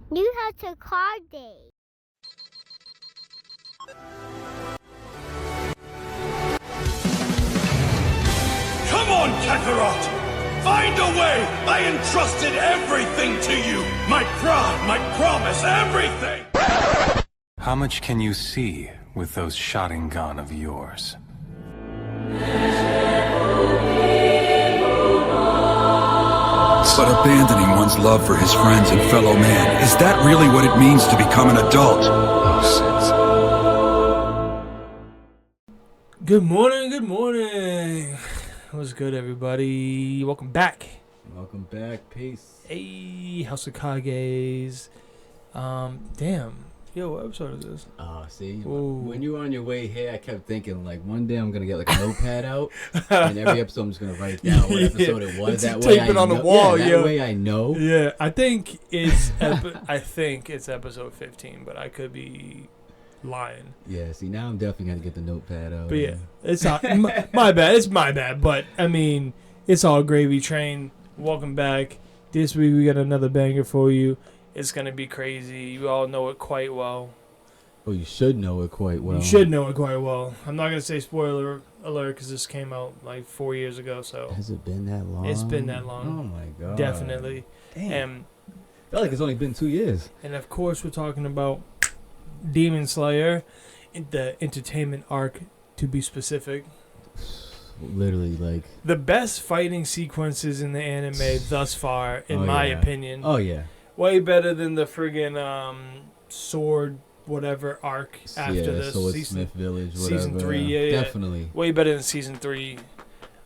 New HouseofKages. Come on, Kakarot! Find a way! I entrusted everything to you! My pride, my promise, everything! How much can you see with those Sharingan of yours? But abandoning one's love for his friends and fellow man, is that really what it means to become an adult? Good morning. What's good, everybody? Welcome back. Welcome back. Peace. Hey, HouseofKages. Damn. Yo, what episode is this? See, Ooh. when you were on your way here, I kept thinking, like, one day I'm going to get, like, a notepad out, and every episode I'm just going to write down what episode it was. That way tape it I on know, the wall, that way I know. Yeah, I think it's episode 15, but I could be lying. Yeah, see, now I'm definitely going to get the notepad out. But yeah, it's not, my bad. It's my bad. But, I mean, it's all gravy train. Welcome back. This week we got another banger for you. It's going to be crazy. You all know it quite well. Oh, you should know it quite well. You should know it quite well. I'm not going to say spoiler alert because this came out like 4 years ago. So Has it been that long? It's been that long. Oh, my God. Definitely. Damn. And, I feel like it's only been 2 years. and of course, we're talking about Demon Slayer, the entertainment arc, to be specific. Literally, like... The best fighting sequences in the anime thus far, in my opinion. Oh, yeah. Way better than the friggin' sword whatever arc after this Swordsmith Village, whatever. Season 3, yeah. Definitely. Way better than season 3.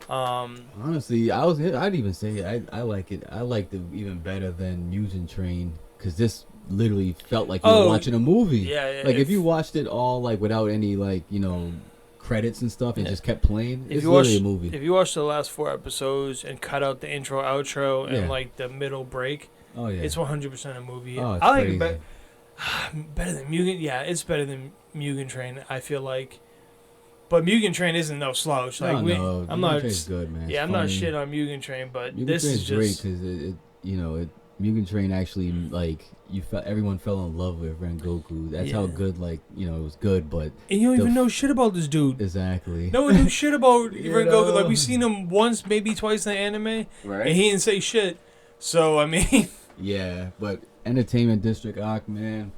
Honestly, I'd even say I like it. I liked it even better than Mugen Train because this literally felt like you were watching a movie. Yeah. Like if you watched it all like without any like credits and stuff and just kept playing, it's literally a movie. If you watch the last 4 episodes and cut out the intro, outro, and like the middle break, it's 100% a movie. Oh, it's I like crazy. it better than Mugen. Yeah, it's better than Mugen Train. I feel like, but Mugen Train isn't no slouch. Like no, I'm Mugen not. Train's good, man. Yeah, It's I'm not funny. shit on Mugen Train, but Mugen this Train's is great just because Mugen Train actually like everyone fell in love with Rengoku. That's how good it was good, but and you don't even know shit about this dude. Exactly. No one knew shit about Rengoku. Like we seen him once, maybe twice in the anime, Right. and he didn't say shit. So I mean, yeah, but Entertainment District arc, man.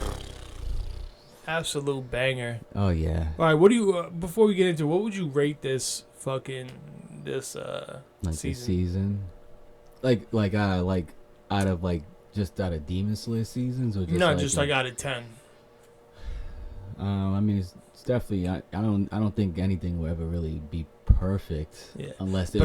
absolute banger. Oh yeah. All right, what do you before we get into what would you rate this Like season? this season, like out of Demon Slayer seasons, or just No, just like out of 10. I mean, it's definitely. I don't think anything will ever really be perfect, unless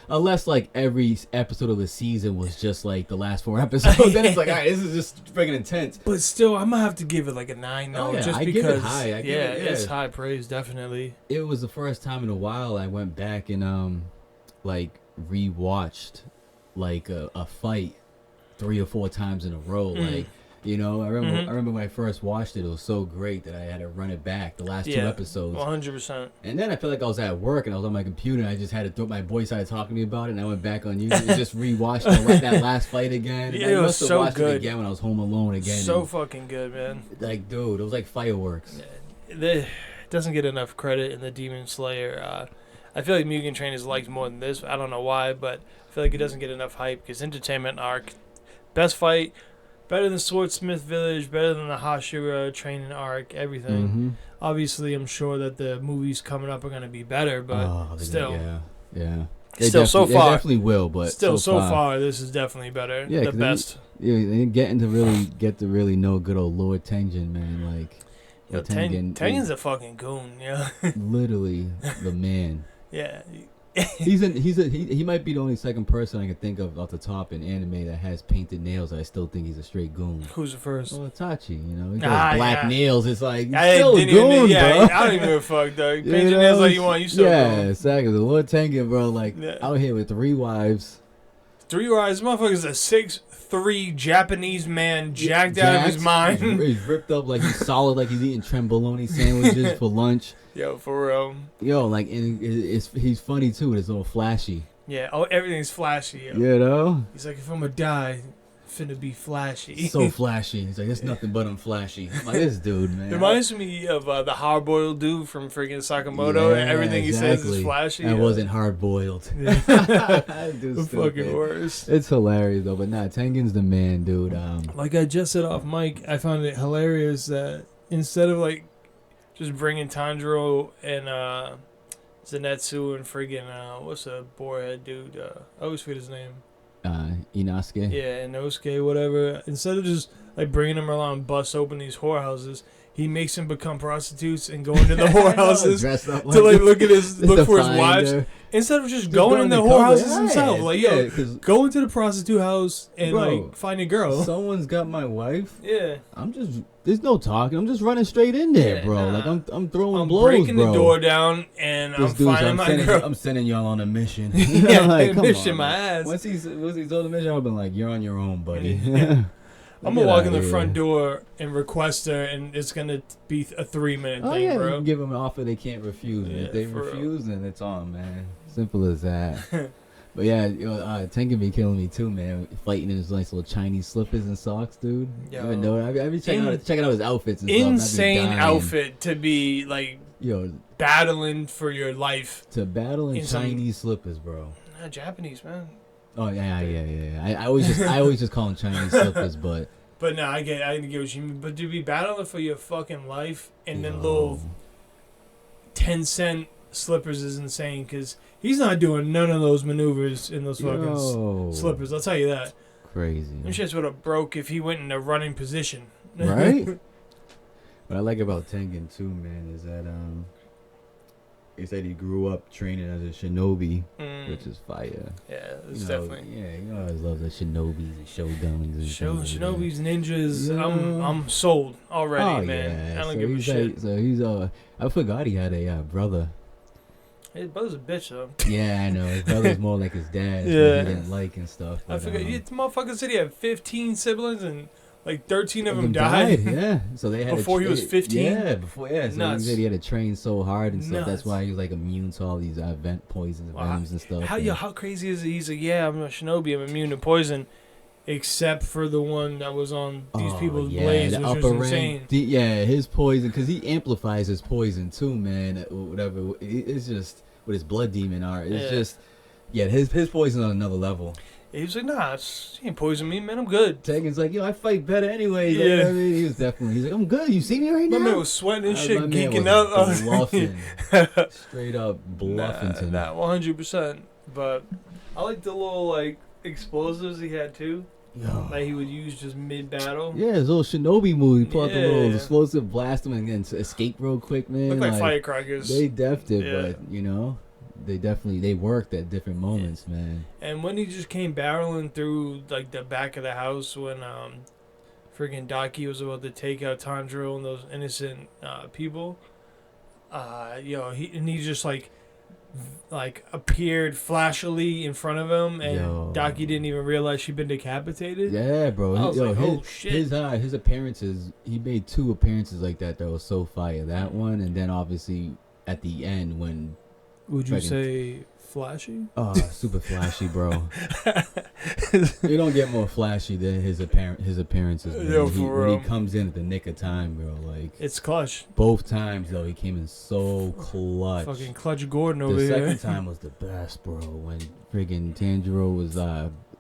unless like every episode of the season was just like the last 4 episodes. Then it's like, all right, this is just freaking intense. But still, I'm gonna have to give it like a 9 though, just I because. give it high. It's high praise, definitely. It was the first time in a while I went back and like rewatched like a fight 3 or 4 times in a row. Like, I remember when I first watched it, it was so great that I had to run it back the last 2 episodes. 100%. And then I felt like I was at work and I was on my computer and I just had to throw my boy started talking to me about it and I went back on YouTube and just rewatched that last fight again. Yeah, I it was must have so watched good. it again when I was home alone again. So fucking good, man. Like, dude, it was like fireworks. It doesn't get enough credit in the Demon Slayer. I feel like Mugen Train is liked more than this. I don't know why, but I feel like it doesn't get enough hype because Entertainment Arc, best fight, better than Swordsmith Village, better than the Hashira training arc, everything. Mm-hmm. Obviously, I'm sure that the movies coming up are going to be better, but still. Yeah. Still, so far. They definitely will, but still, so far, this is definitely better. Yeah, the best. They get to really know good old Lord Tengen, man. Like, Tengen's a fucking goon, yeah. Literally the man. Yeah. He might be the only second person I can think of off the top in anime that has painted nails. I still think he's a straight goon. Who's the first? Well, Itachi, he got black nails. It's like he's I still a goon, bro. I don't even give a fuck, dog. Paint your nails like you want. You still goon. Exactly. The Lord Tengen, bro, out here with 3 wives. 3 wives. This motherfucker's a 6'3" Japanese man, jacked out of his mind. He's ripped up like he's solid, like he's eating trembolone sandwiches for lunch. Yo, for real. Yo, like, and he's funny too. It's a little flashy. Yeah, everything's flashy. Yo. You know? He's like, if I'm gonna die, finna be flashy. So flashy. He's like, it's nothing but I'm flashy. I'm like, this dude, man. Reminds me of the hard-boiled dude from freaking Sakamoto. Yeah, Everything he says is flashy. I wasn't hard-boiled. The fucking worst. It's hilarious, though. But nah, Tengen's the man, dude. Like I just said off mic, I found it hilarious that instead of, like, just bringing Tanjiro and Zenitsu and friggin' what's the boarhead dude? I always forget his name. Inosuke. Yeah, Inosuke, whatever. Instead of just like bringing them around and bust open these whorehouses, he makes them become prostitutes and go into the whorehouses to like look for his wives. Instead of just going in the whorehouses himself, like go into the prostitute house and like find a girl. Someone's got my wife. Yeah, there's no talking. I'm just running straight in there, bro. Like I'm throwing blows, breaking the door down and I'm finding my girl. I'm sending y'all on a mission. Like, mission my ass. Once he's on the mission, I've been like, you're on your own, buddy. I'm gonna walk in the front door and request her, and it's gonna be a 3-minute thing, bro. Give them an offer they can't refuse. Yeah, if they refuse, then it's on, man. Simple as that. But yeah, Tengen be killing me too, man. Fighting in his nice little Chinese slippers and socks, dude. Yo, you know, I be checking out his outfits and stuff. Insane outfit to be like, battling for your life. To battle in Chinese slippers, bro. Nah, Japanese, man. Oh yeah. I always just call them Chinese slippers, but no, I get what you mean. But to be battling for your fucking life and then little 10-cent slippers is insane because he's not doing none of those maneuvers in those fucking slippers. I'll tell you that. Crazy. Them shits would have broke if he went in a running position. Right. What I like about Tengen too, man, is that he said he grew up training as a shinobi, which is fire. Yeah, it's definitely. Yeah, you always love the shinobis and shoguns. And shinobis, ninjas. Yeah. I'm sold already, man. Yeah. I don't give a shit. So he's I forgot he had a brother. His brother's a bitch, though. Yeah, I know. His brother's more like his dad. Yeah. He didn't like and stuff. But, I forgot. The motherfucker said he had 15 siblings and like 13 of them died. Yeah. So they had before he was 15. Yeah, before. Yeah. So he said he had to train so hard and stuff. That's why he was like immune to all these vent poisons, venoms and stuff. How crazy is it? He's like, yeah, I'm a shinobi. I'm immune to poison, except for the one that was on these people's blades, which was insane. His poison, because he amplifies his poison too, man. Whatever. It's just with his blood demon art. It's just his poison on another level. He was like, nah, he ain't poison me, man. I'm good. Tengen's like, I fight better anyway. Yeah. You know what I mean? He was definitely, he's like, I'm good. You see me right now? My man was sweating and shit, geeking up. Bluffing. Straight up bluffing. Nah, 100%. But I like the little, like, explosives he had, too. Like he would use just mid-battle. Yeah, his little shinobi move. He pulled out the little explosive, blast them, and then escape real quick, man. Look like firecrackers. They deffed it, but, they worked at different moments, man. And when he just came barreling through like the back of the house when freaking Daki was about to take out Tanjiro and those innocent people, he just like appeared flashily in front of him, and Daki didn't even realize she'd been decapitated. Yeah, bro. I was like, oh shit. His appearances, he made 2 appearances like that was so fire. That one, and then obviously at the end when. Would you say flashy? Oh, super flashy, bro. You don't get more flashy than his appearances. When he comes in at the nick of time, bro. Like it's clutch. Both times though, he came in so clutch. Fucking clutch Gordon over here. The second here. time was the best, bro. When friggin' Tanjiro was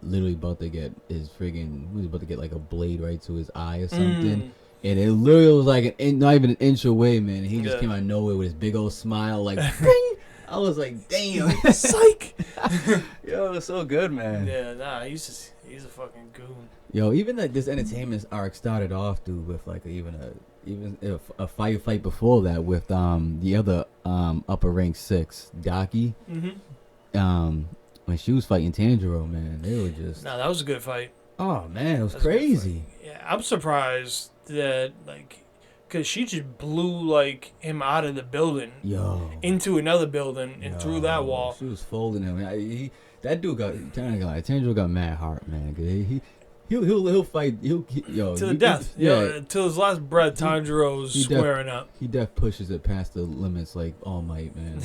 literally about to get like a blade right to his eye or something. And it literally was like not even an inch away, man. He just came out of nowhere with his big old smile, like, bing! I was like, damn, psych. Yo, it's so good, man. Yeah, nah, he's a fucking goon. Yo, even like this entertainment arc started off, dude, with like even a fight before that with the other upper rank 6 Daki. When she was fighting Tanjiro, man, they were just. Nah, that was a good fight. Oh man, it was crazy. Yeah, I'm surprised that because she just blew like him out of the building, into another building and through that wall. She was folding him. That dude Tanjiro got mad heart, man. He'll fight. Yo, to the death. Yeah, till his last breath, Tanjiro's squaring up. He pushes it past the limits like All Might, man.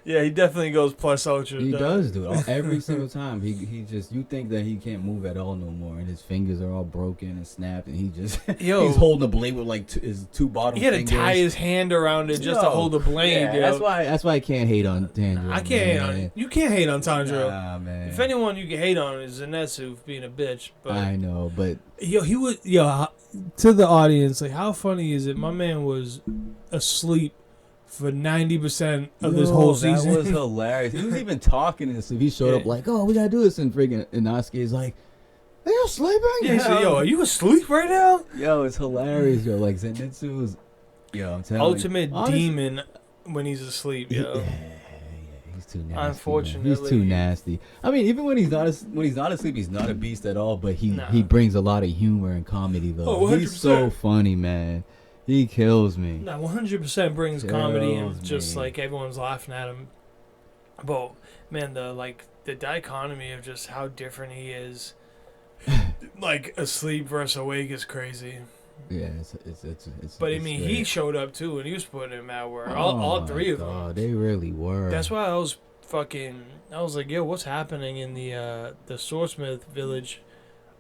Yeah, he definitely goes plus ultra. He does, dude. Every single time. He just, you think that he can't move at all no more, and his fingers are all broken and snapped, and he just he's holding the blade with like his two bottom fingers. He had to tie his hand around it just to hold the blade. Yeah, that's why I can't hate on Tanjiro. I can't hate on. You can't hate on Tanjiro. Nah, man. If anyone you can hate on is Zenitsu for being a bitch. But I know, but he was to the audience. Like, how funny is it? My man was asleep for 90% of this whole season. That was hilarious. He was even talking and stuff. He showed up like, "Oh, we gotta do this," and freaking Inosuke is like, "Are you sleeping?" Yeah, he said, "Yo, are you asleep right now?" Yo, it's hilarious. Yo, like Zenitsu is, I'm telling ultimate demon when he's asleep. Yo. Yeah, he's too nasty. Unfortunately, he's too nasty. I mean, even when he's not asleep, he's not a beast at all. But he brings a lot of humor and comedy though. Oh, 100%. He's so funny, man. He kills me. Nah, 100% brings comedy and just like everyone's laughing at him. But man, the dichotomy of just how different he is, like asleep versus awake, is crazy. Yeah, it's But I mean, he showed up too, and he was putting him out where all all three of them. Oh, they really were. That's why I was like, yo, what's happening in the Swordsmith village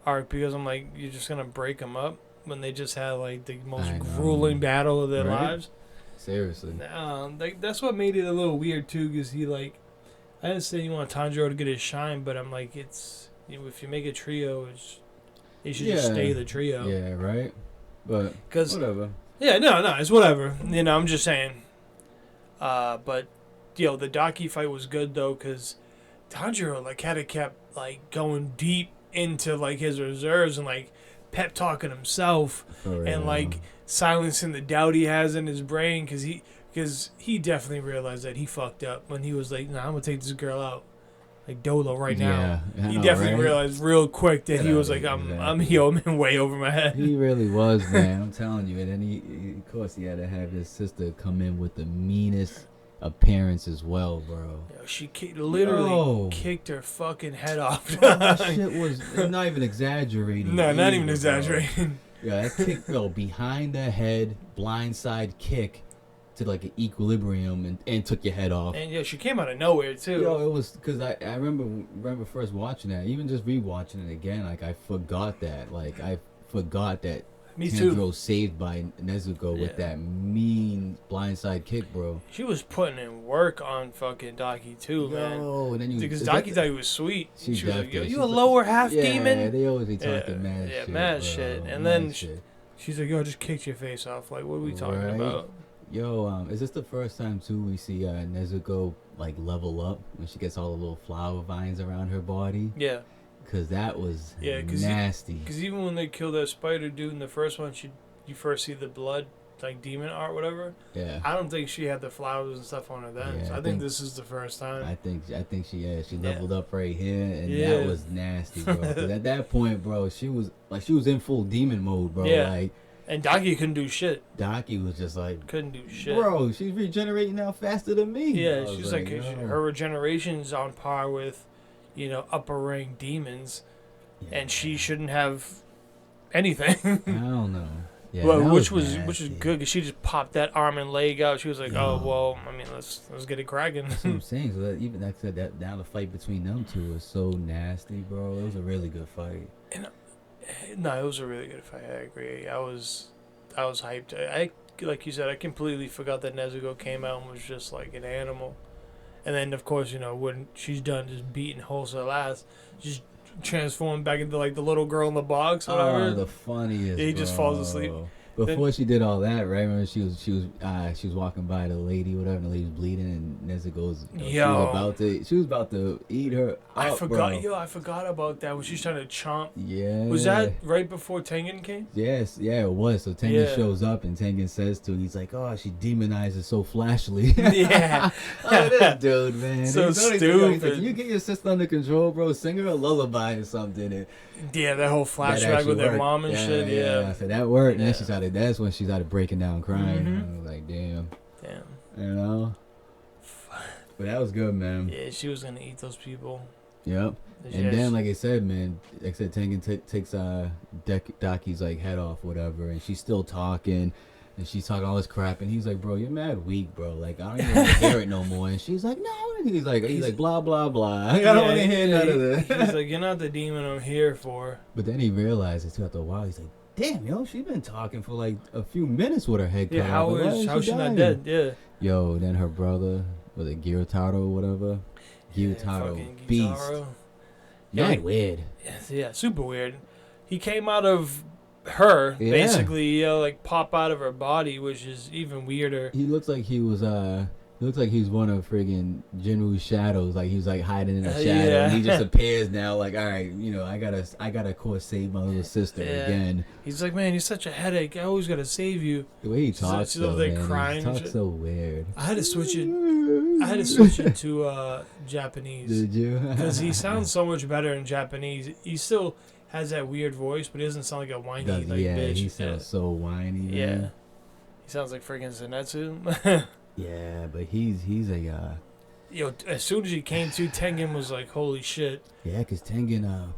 arc? Because I'm like, you're just gonna break them up when they just had like the most grueling battle of their lives. Seriously. That's what made it a little weird too, because I didn't say you want Tanjiro to get his shine, but I'm like, it's if you make a trio, it should just stay the trio. Yeah, right. But whatever. Yeah, no, it's whatever. I'm just saying. But the Daki fight was good though, because Tanjiro had kept going deep into his reserves and pep talking himself and silencing the doubt he has in his brain, because he definitely realized that he fucked up when he was like, "Nah, I'm gonna take this girl out like Dolo right now." He definitely realized real quick that he was like, I'm in way over my head. He really was, man. I'm telling you. And then he of course he had to have his sister come in with the meanest appearance as well, bro. She literally kicked her fucking head off. That shit was not even exaggerating. No, not even exaggerating. Yeah, that kick, behind the head, blindside kick to an equilibrium and took your head off. And she came out of nowhere too. It was because I remember first watching that, even just rewatching it again. I forgot that. I forgot that. Me Tanjiro too. Saved by Nezuko with that mean blindside kick, bro. She was putting in work on fucking Daki too, man. And then because Daki thought he was sweet. She was like, "Yo, you a like, lower half demon?" Yeah, they always be talking mad shit. Yeah, mad bro. shit. And then she's like, "Yo, I just kicked your face off." Like, what are we talking about? Yo, is this the first time too we see Nezuko level up when she gets all the little flower vines around her body? Yeah. Because that was nasty. Because even when they kill that spider dude in the first one, you first see the blood, demon art, whatever. Yeah. I don't think she had the flowers and stuff on her then. Yeah, so I think this is the first time. I think she leveled up right here, and that was nasty, bro. 'Cause at that point, bro, she was in full demon mode, bro. Yeah. And Daki couldn't do shit. Daki was just couldn't do shit. Bro, she's regenerating now faster than me. Yeah, she's her regeneration's on par with, upper rank demons, and she shouldn't have anything. I don't know. Yeah, which was good, because she just popped that arm and leg out. She was like, "Oh well, I mean, let's get it cracking." That's what I'm saying. So that, even like I said, that now the fight between them two was so nasty, bro. It was a really good fight. No, it was a really good fight. I agree. I was hyped. I like you said, I completely forgot that Nezuko came out and was just like an animal. And then, of course, when she's done just beating wholesale ass, just transformed back into the little girl in the box, whatever. Oh, the funniest. He just falls asleep. Before she did all that, right? Remember she was walking by the lady, whatever, and the lady was bleeding, and Nezuko's she was about to eat her up, I forgot, bro. I forgot about that when she's trying to chomp. Yeah. Was that right before Tengen came? Yes, yeah, it was. So Tengen shows up, and Tengen says to her, he's like, "Oh, she demonizes so flashily." Yeah. Oh, this dude, man. So stupid. He's like, "Can you get your sister under control, bro? Sing her a lullaby or something." And that whole flashback with their mom and shit. Yeah. So that worked. And then that's when she started breaking down crying. Mm-hmm. I was like, damn. But that was good, man. Yeah, she was gonna eat those people. Yep. And then, like I said, man, like I said, Tengen takes Daki's like head off, whatever, and she's still talking, and she's talking all this crap, and he's like, "Bro, you're mad weak, bro. Like, I don't even want to hear it no more." And she's like, "No." And he's like, blah blah blah. I don't want to hear none of this. He's like, "You're not the demon I'm here for." But then he realizes too after a while, he's like, "Damn, yo, she's been talking for like a few minutes with her head cut off. How she not dead? Yeah. Yo, then her brother, was it Gyutaro or whatever? Gyutaro, beast. Yeah, weird. Yeah, super weird. He came out of her, basically, like pop out of her body, which is even weirder. He looks like he was he's one of friggin' Jinwoo's shadows. Like he was like hiding in a shadow, and he just appears now. Like, all right, I gotta of course save my little sister again. He's like, man, you're such a headache. I always gotta save you. The way he talks, she's over there crying. He talks so weird. I had to switch it to Japanese. Did you? Because he sounds so much better in Japanese. He still has that weird voice, but he doesn't sound like a whiny bitch. He sounds so whiny. Man. Yeah, he sounds like freaking Zenitsu. Yeah, but he's a as soon as he came to, Tengen was like, holy shit. Yeah, because Tengen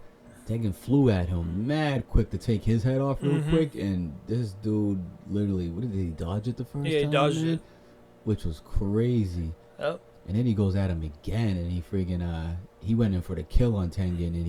flew at him mad quick to take his head off real quick, and this dude literally, what did he dodge it the first time? Yeah, he dodged it. Which was crazy. Yep. And then he goes at him again, and he friggin' he went in for the kill on Tengen, and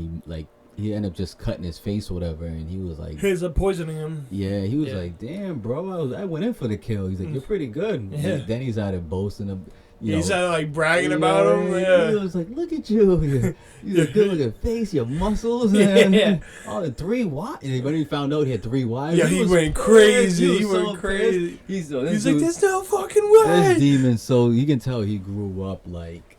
he ended up just cutting his face or whatever, and he was like... He's poisoning him. Yeah, he was like, damn, bro, I went in for the kill. He's like, you're pretty good. Yeah. Then he's out of boasting him. He's out of like bragging about him. Yeah. He was like, look at you. You got a good looking face, your muscles. All the 3 wives. And when he found out he had 3 wives, he went crazy. He went crazy. He's like, there's no fucking way. This demon, so you can tell he grew up like,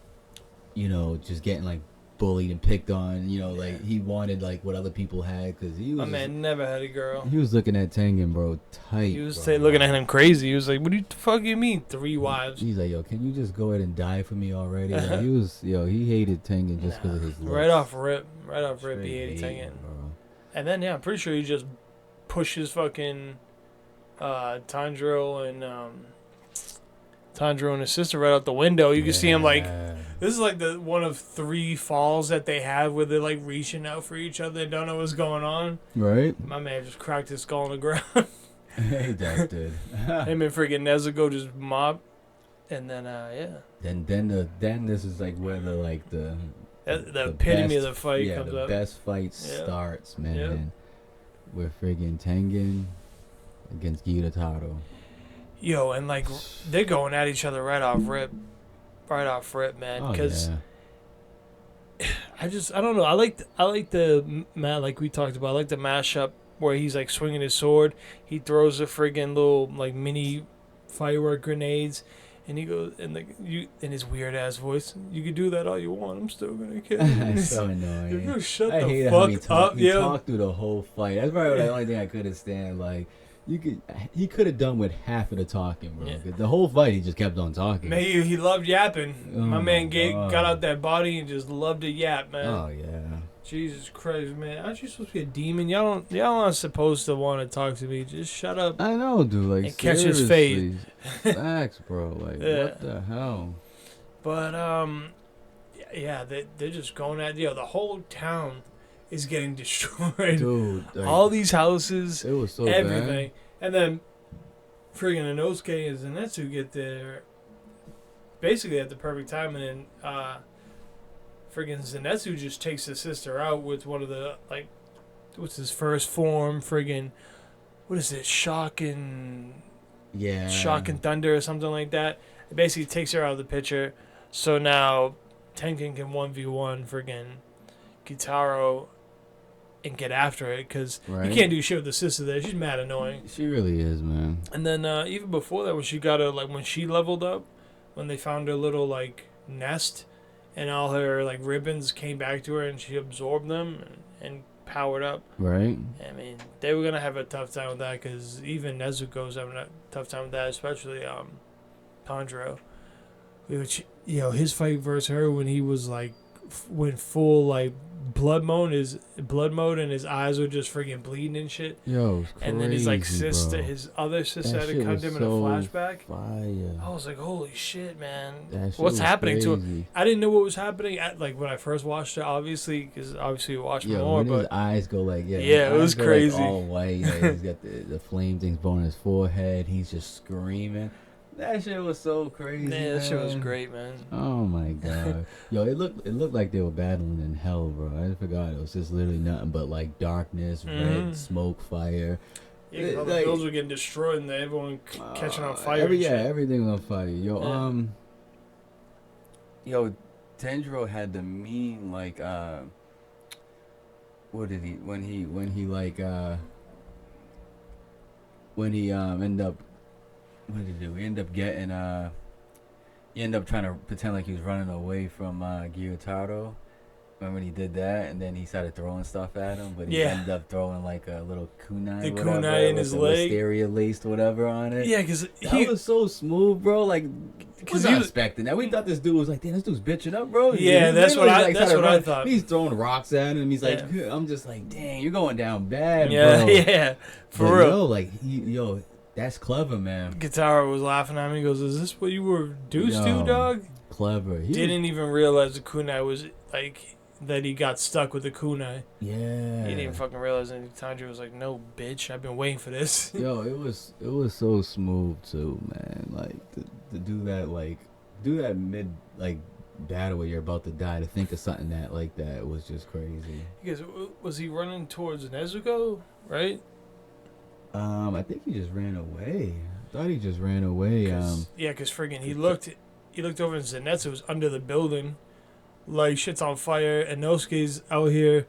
just getting like bullied and picked on, like he wanted like what other people had, because he was... My man never had a girl. He was looking at Tengen, bro, tight. He was looking at him crazy. He was like, what the fuck you mean 3 wives? He's like, yo, can you just go ahead and die for me already? Like, he hated Tengen just because of his looks. Right off rip, he hated Tengen. Bro. And then, I'm pretty sure he just pushes fucking Tanjiro and his sister right out the window. You can see him like... This is like the one of 3 falls that they have where they're like reaching out for each other and don't know what's going on. Right. My man just cracked his skull on the ground. He does, dude. Him and freaking Nezuko just mop, and then Then this is like where the epitome of the fight comes up. The best fight starts, man. Yep. With friggin' Tengen against Gyutaro. Yo, and like they're going at each other right off rip, man. Because I don't know. I like the like we talked about. I like the mashup where he's like swinging his sword. He throws the friggin' little like mini firework grenades, and he goes and like you in his weird ass voice. You can do that all you want. I'm still gonna kill you. That's so annoying. You shut I the hate fuck how up. He talked through the whole fight. That's probably the only thing I couldn't stand. Like. He could have done with half of the talking, bro. Yeah. The whole fight, he just kept on talking. Man, he loved yapping. My man got out that body and just loved to yap, man. Oh yeah. Jesus Christ, man! Aren't you supposed to be a demon? Y'all aren't supposed to want to talk to me. Just shut up. I know, dude. Like, and catch his fate. Facts, bro. Like, what the hell? But they're just going at the whole town is getting destroyed. Dude, like, all these houses, it was so everything. bad. And then friggin' Inosuke and Zenitsu get there basically at the perfect time, and then friggin' Zenitsu just takes his sister out with one of the, like, what's his first form, friggin', what is it, Shock and Thunder or something like that. It basically takes her out of the picture, so now Tengen can 1v1 friggin' Gyutaro and get after it, because you can't do shit with the sister there. She's mad annoying. She really is, man. And then even before that, when she got when she leveled up, when they found her little like nest, and all her like ribbons came back to her, and she absorbed them and powered up. Right. I mean, they were gonna have a tough time with that, because even Nezuko's having a tough time with that, especially Tanjiro, which his fight versus her when he was like went full like blood mode, and his eyes were just freaking bleeding and shit. Yo, it was crazy, and then his like sister, bro. his other sister, That had to shit come was to him in a so flashback. Fire. I was like, holy shit, man! That shit What's was happening to him? crazy. I didn't know what was happening like when I first watched it, obviously, because obviously we watched more. When his But eyes go like Yeah, his it was eyes go, crazy. Like, all white. Like, he's got the flame things on his forehead. He's just screaming. That shit was so crazy. yeah, that shit was man. great, man. Oh my god. Yo, it looked like they were battling in hell, bro. I forgot it was just literally nothing but like darkness, red smoke, fire. Yeah, 'cause all the Like- buildings were getting destroyed and everyone catching on fire. and shit. Everything was on fire. Yo, Yeah. Yo, Tanjiro had the mean like what did he when he ended up what did he do? He ended up getting he ended up trying to pretend like he was running away from Gyutaro. Remember when he did that, and then he started throwing stuff at him, but he Yeah. ended up throwing like a little kunai, The whatever, kunai in with his the leg. wisteria laced whatever on it. Yeah, because That was so smooth, bro. Like, was he not was- expecting that. We thought this dude was like, damn, this dude's bitching up, bro. Yeah, He that's what literally, I- that's started what I running. thought. He's throwing rocks at him. He's like, Yeah. I'm just like, dang, you're going down bad, yeah, bro. yeah, for But real. Yo, like, that's clever, man. Gyutaro was laughing at me. He goes, "Is this what you were reduced to, Yo, dog?" Clever. He Didn't even realize the kunai was like that. He got stuck with the kunai. Yeah. He didn't even fucking realize. And Tanjiro was like, "No, bitch, I've been waiting for this." Yo, it was so smooth too, man. Like to do that mid like battle where you're about to die, to think of something like that was just crazy. Because was he running towards Nezuko, right? I think he just ran away. I thought he just ran away. Yeah, because friggin' he looked over and Zenitsu was under the building, like shit's on fire. And Inosuke's out here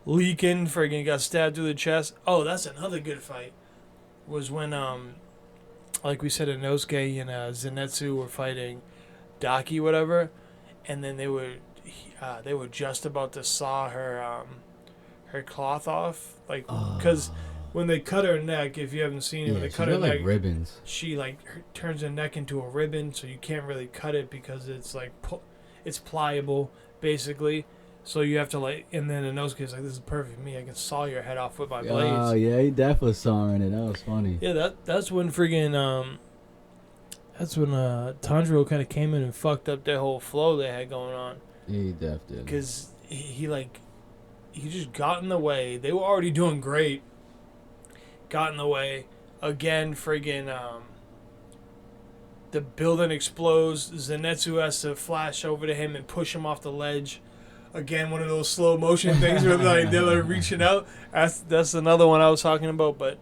leaking. Friggin' got stabbed through the chest. Oh, that's another good fight. Was when like we said, Inosuke and Zenitsu were fighting Daki, whatever, and then they were just about to saw her cloth off, like because. When they cut her neck, if you haven't seen it, when they cut her neck, ribbons. she turns her neck into a ribbon, so you can't really cut it because it's like it's pliable, basically. So you have to and then Inosuke's like, "This is perfect for me. I can saw your head off with my blades." Oh yeah, he definitely saw it. That was funny. Yeah, that's when friggin' Tanjiro kind of came in and fucked up their whole flow they had going on. Yeah, he definitely did. Because he just got in the way. They were already doing great. Got in the way. Again, friggin' the building explodes. Zenitsu has to flash over to him and push him off the ledge. Again, one of those slow motion things where they're like reaching out. That's another one I was talking about. But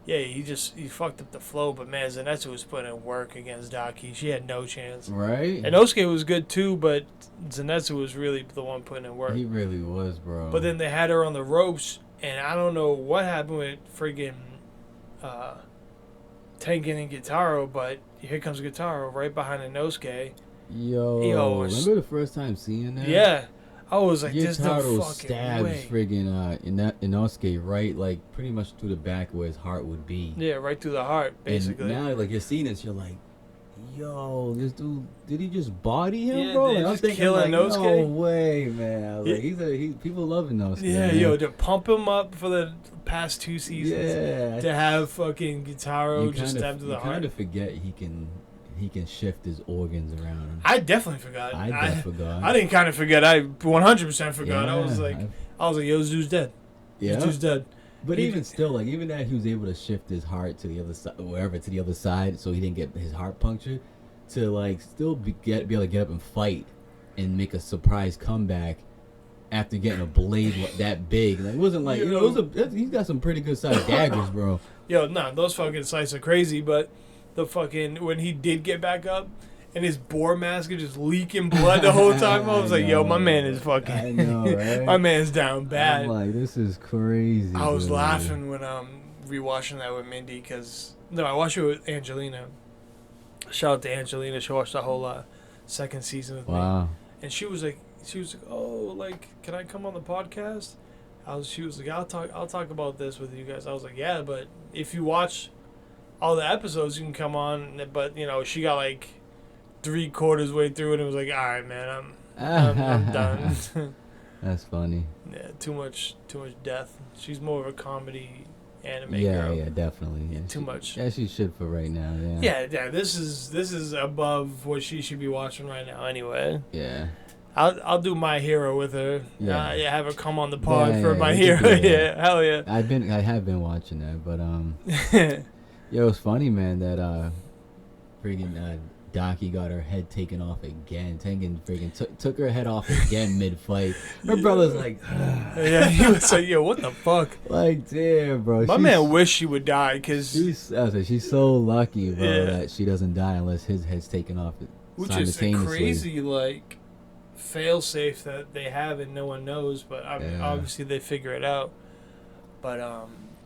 yeah, he fucked up the flow. But man, Zenitsu was putting in work against Daki. She had no chance. Right? And Inosuke was good too, but Zenitsu was really the one putting in work. He really was, bro. But then they had her on the ropes. And I don't know what happened with friggin' Tengen and Gyutaro, but here comes Gyutaro right behind Inosuke. Yo, remember the first time seeing that? Yeah. I was like, there's no Gyutaro fucking stabs way. friggin' Inosuke right, like, pretty much through the back where his heart would be. Yeah, right through the heart, basically. And now, like, you're seeing this, you're like, yo, this dude, did he just body him, Yeah, bro? did he And I'm just thinking, kill like, Inosuke? no way, man. I was Yeah. like, people love Inosuke. Yeah, man. yo, to pump him up for the past 2 seasons. Yeah. To have fucking Gyutaro You just stabbed to the You kind heart. of forget he can shift his organs around. I definitely forgot. I forgot. I didn't kind of forget. I 100% forgot. I Yeah, was like, yo, this dude's dead. Yeah. This dude's dead. But He even still, like, even that he was able to shift his heart to the other side, wherever, to the other side, so he didn't get his heart punctured, to, like, still be able to get up and fight and make a surprise comeback after getting a blade that big. Like, it wasn't like, he's got some pretty good sized daggers, bro. Yo, nah, those fucking sights are crazy, but the fucking, when he did get back up, and his boar mask is just leaking blood the whole time, I was like, yo, my man is fucking, I know, right? my man's down bad. I'm like, this is crazy. I was dude. laughing when rewatching that with Mindy, because, no, I watched it with Angelina. Shout out to Angelina. She watched the whole second season with me. Wow. And she was like, oh, like, can I come on the podcast? She was like, I'll talk about this with you guys. I was like, yeah, but if you watch all the episodes, you can come on. But, she got like 3/4 way through it and was like, all right, man, I'm done. That's funny. Yeah, too much death. She's more of a comedy anime Yeah, girl. yeah, definitely. Yeah, Too much. Yeah, she should for right now. Yeah. Yeah. This is above what she should be watching right now. Anyway, Yeah. I'll do My Hero with her. Yeah. Have her come on the pod Yeah, for yeah, My we can Hero. do that. Yeah, hell yeah. I have been watching that, but yo, it's funny, man, that freaking Daki got her head taken off again. Tengen freaking took her head off again mid-fight. Her brother's like, Yeah, he was like, yo, what the fuck? like, damn, bro. My man wished she would die because She's so lucky, bro, Yeah. that she doesn't die unless his head's taken off which is a simultaneously. crazy like fail safe that they have and no one knows, but Yeah. obviously they figure it out. But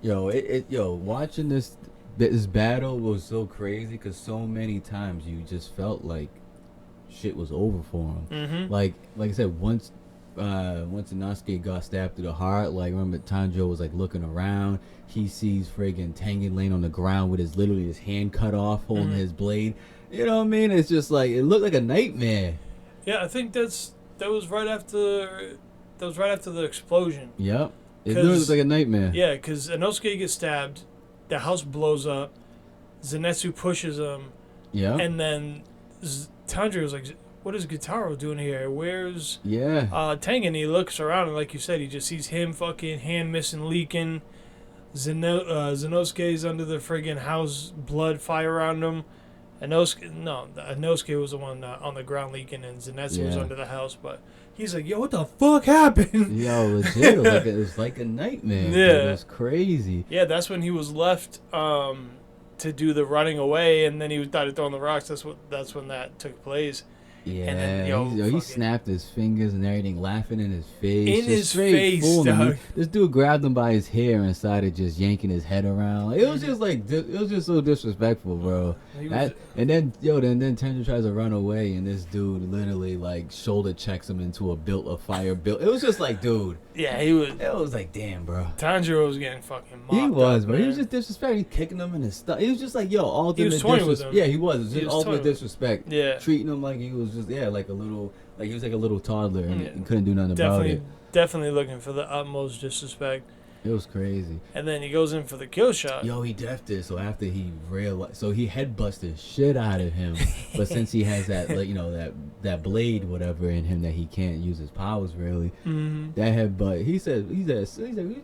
Yo, watching this battle was so crazy because so many times you just felt like shit was over for him. Mhm. Like I said, once Inosuke got stabbed through the heart, like remember Tanjiro was like looking around, he sees friggin' Tengen laying on the ground with his hand cut off, holding his blade. You know what I mean? It's just like it looked like a nightmare. yeah, I think that was right after the explosion. Yep, it 'Cause- looked like a nightmare. Yeah, because Inosuke gets stabbed, the house blows up, Zenitsu pushes him, Yep. and then Tanjiro's like, what is Gyutaro doing here? Where's Yeah. Tengen? He looks around and like you said, he just sees him fucking hand missing, leaking. Zenosuke's under the friggin' house, blood, fire around him. Inosuke was the one on the ground leaking, and Zenitsu was Yeah. under the house. But he's like, yo, what the fuck happened? Yo, legit, it was like a nightmare. Yeah. It was crazy. Yeah, that's when he was left to do the running away, and then he started throwing the rocks. That's when that took place. Yeah, And then, he fucking- snapped his fingers and everything, laughing in his face. In just his straight face, fooling him. dog. This dude grabbed him by his hair and started just yanking his head around. Like, it was just like, it was just so disrespectful, bro. He was- And then Tengen tries to run away, and this dude literally like shoulder checks him into a fire built. It was just like, dude. Yeah, he was. It was like, damn, bro. Tanjiro was getting fucking mopped He was, up, bro. He man. was just disrespecting. He kicking him in his stuff. He was just like, yo, ultimate was toying with disrespect. him. Yeah, he was. It was He just was ultimate toying with him. disrespect. Yeah. Treating him like he was just, like a little, like he was like a little toddler and Yeah. he couldn't do nothing about it. Definitely looking for the utmost disrespect. It was crazy. And then he goes in for the kill shot. Yo, he defed it. So after he realized, so he headbutted the shit out of him. But since he has that, like, that blade, whatever, in him that he can't use his powers really, that headbutt. He said, you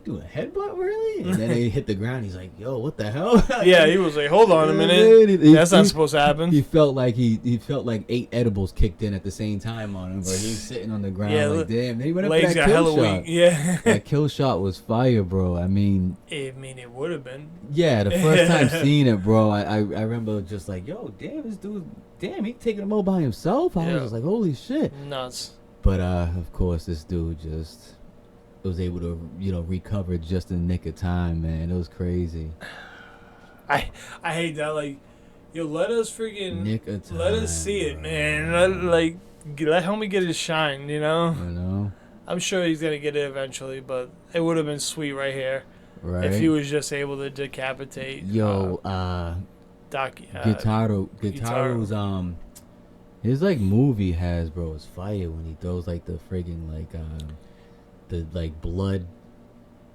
doing a headbutt really? And then he hit the ground. He's like, yo, what the hell? Yeah, he was like, hold on a Yeah, minute. man, That's not supposed to happen. He felt like he felt like 8 edibles kicked in at the same time on him, but he was sitting on the ground Yeah, like, damn. Then he went up for Legs that got kill hella shot. weak. Yeah. That kill shot was fire, bro. I mean, It would have been. yeah, the first time seeing it, bro, I remember just like, yo, damn, this dude, he taking them all by himself. I Yeah. was just like, holy shit. Nuts. But of course, this dude just was able to, recover just in the nick of time, man. It was crazy. I hate that. Like, yo, let us freaking Nick of time. let us see it, bro. man. Let homie get his shine. You know, I'm sure he's gonna get it eventually, but it would have been sweet right here right? if he was just able to decapitate. Yo, Daki. Gyutaro's his like movie has, bro, is fire when he throws like the friggin' like the like blood.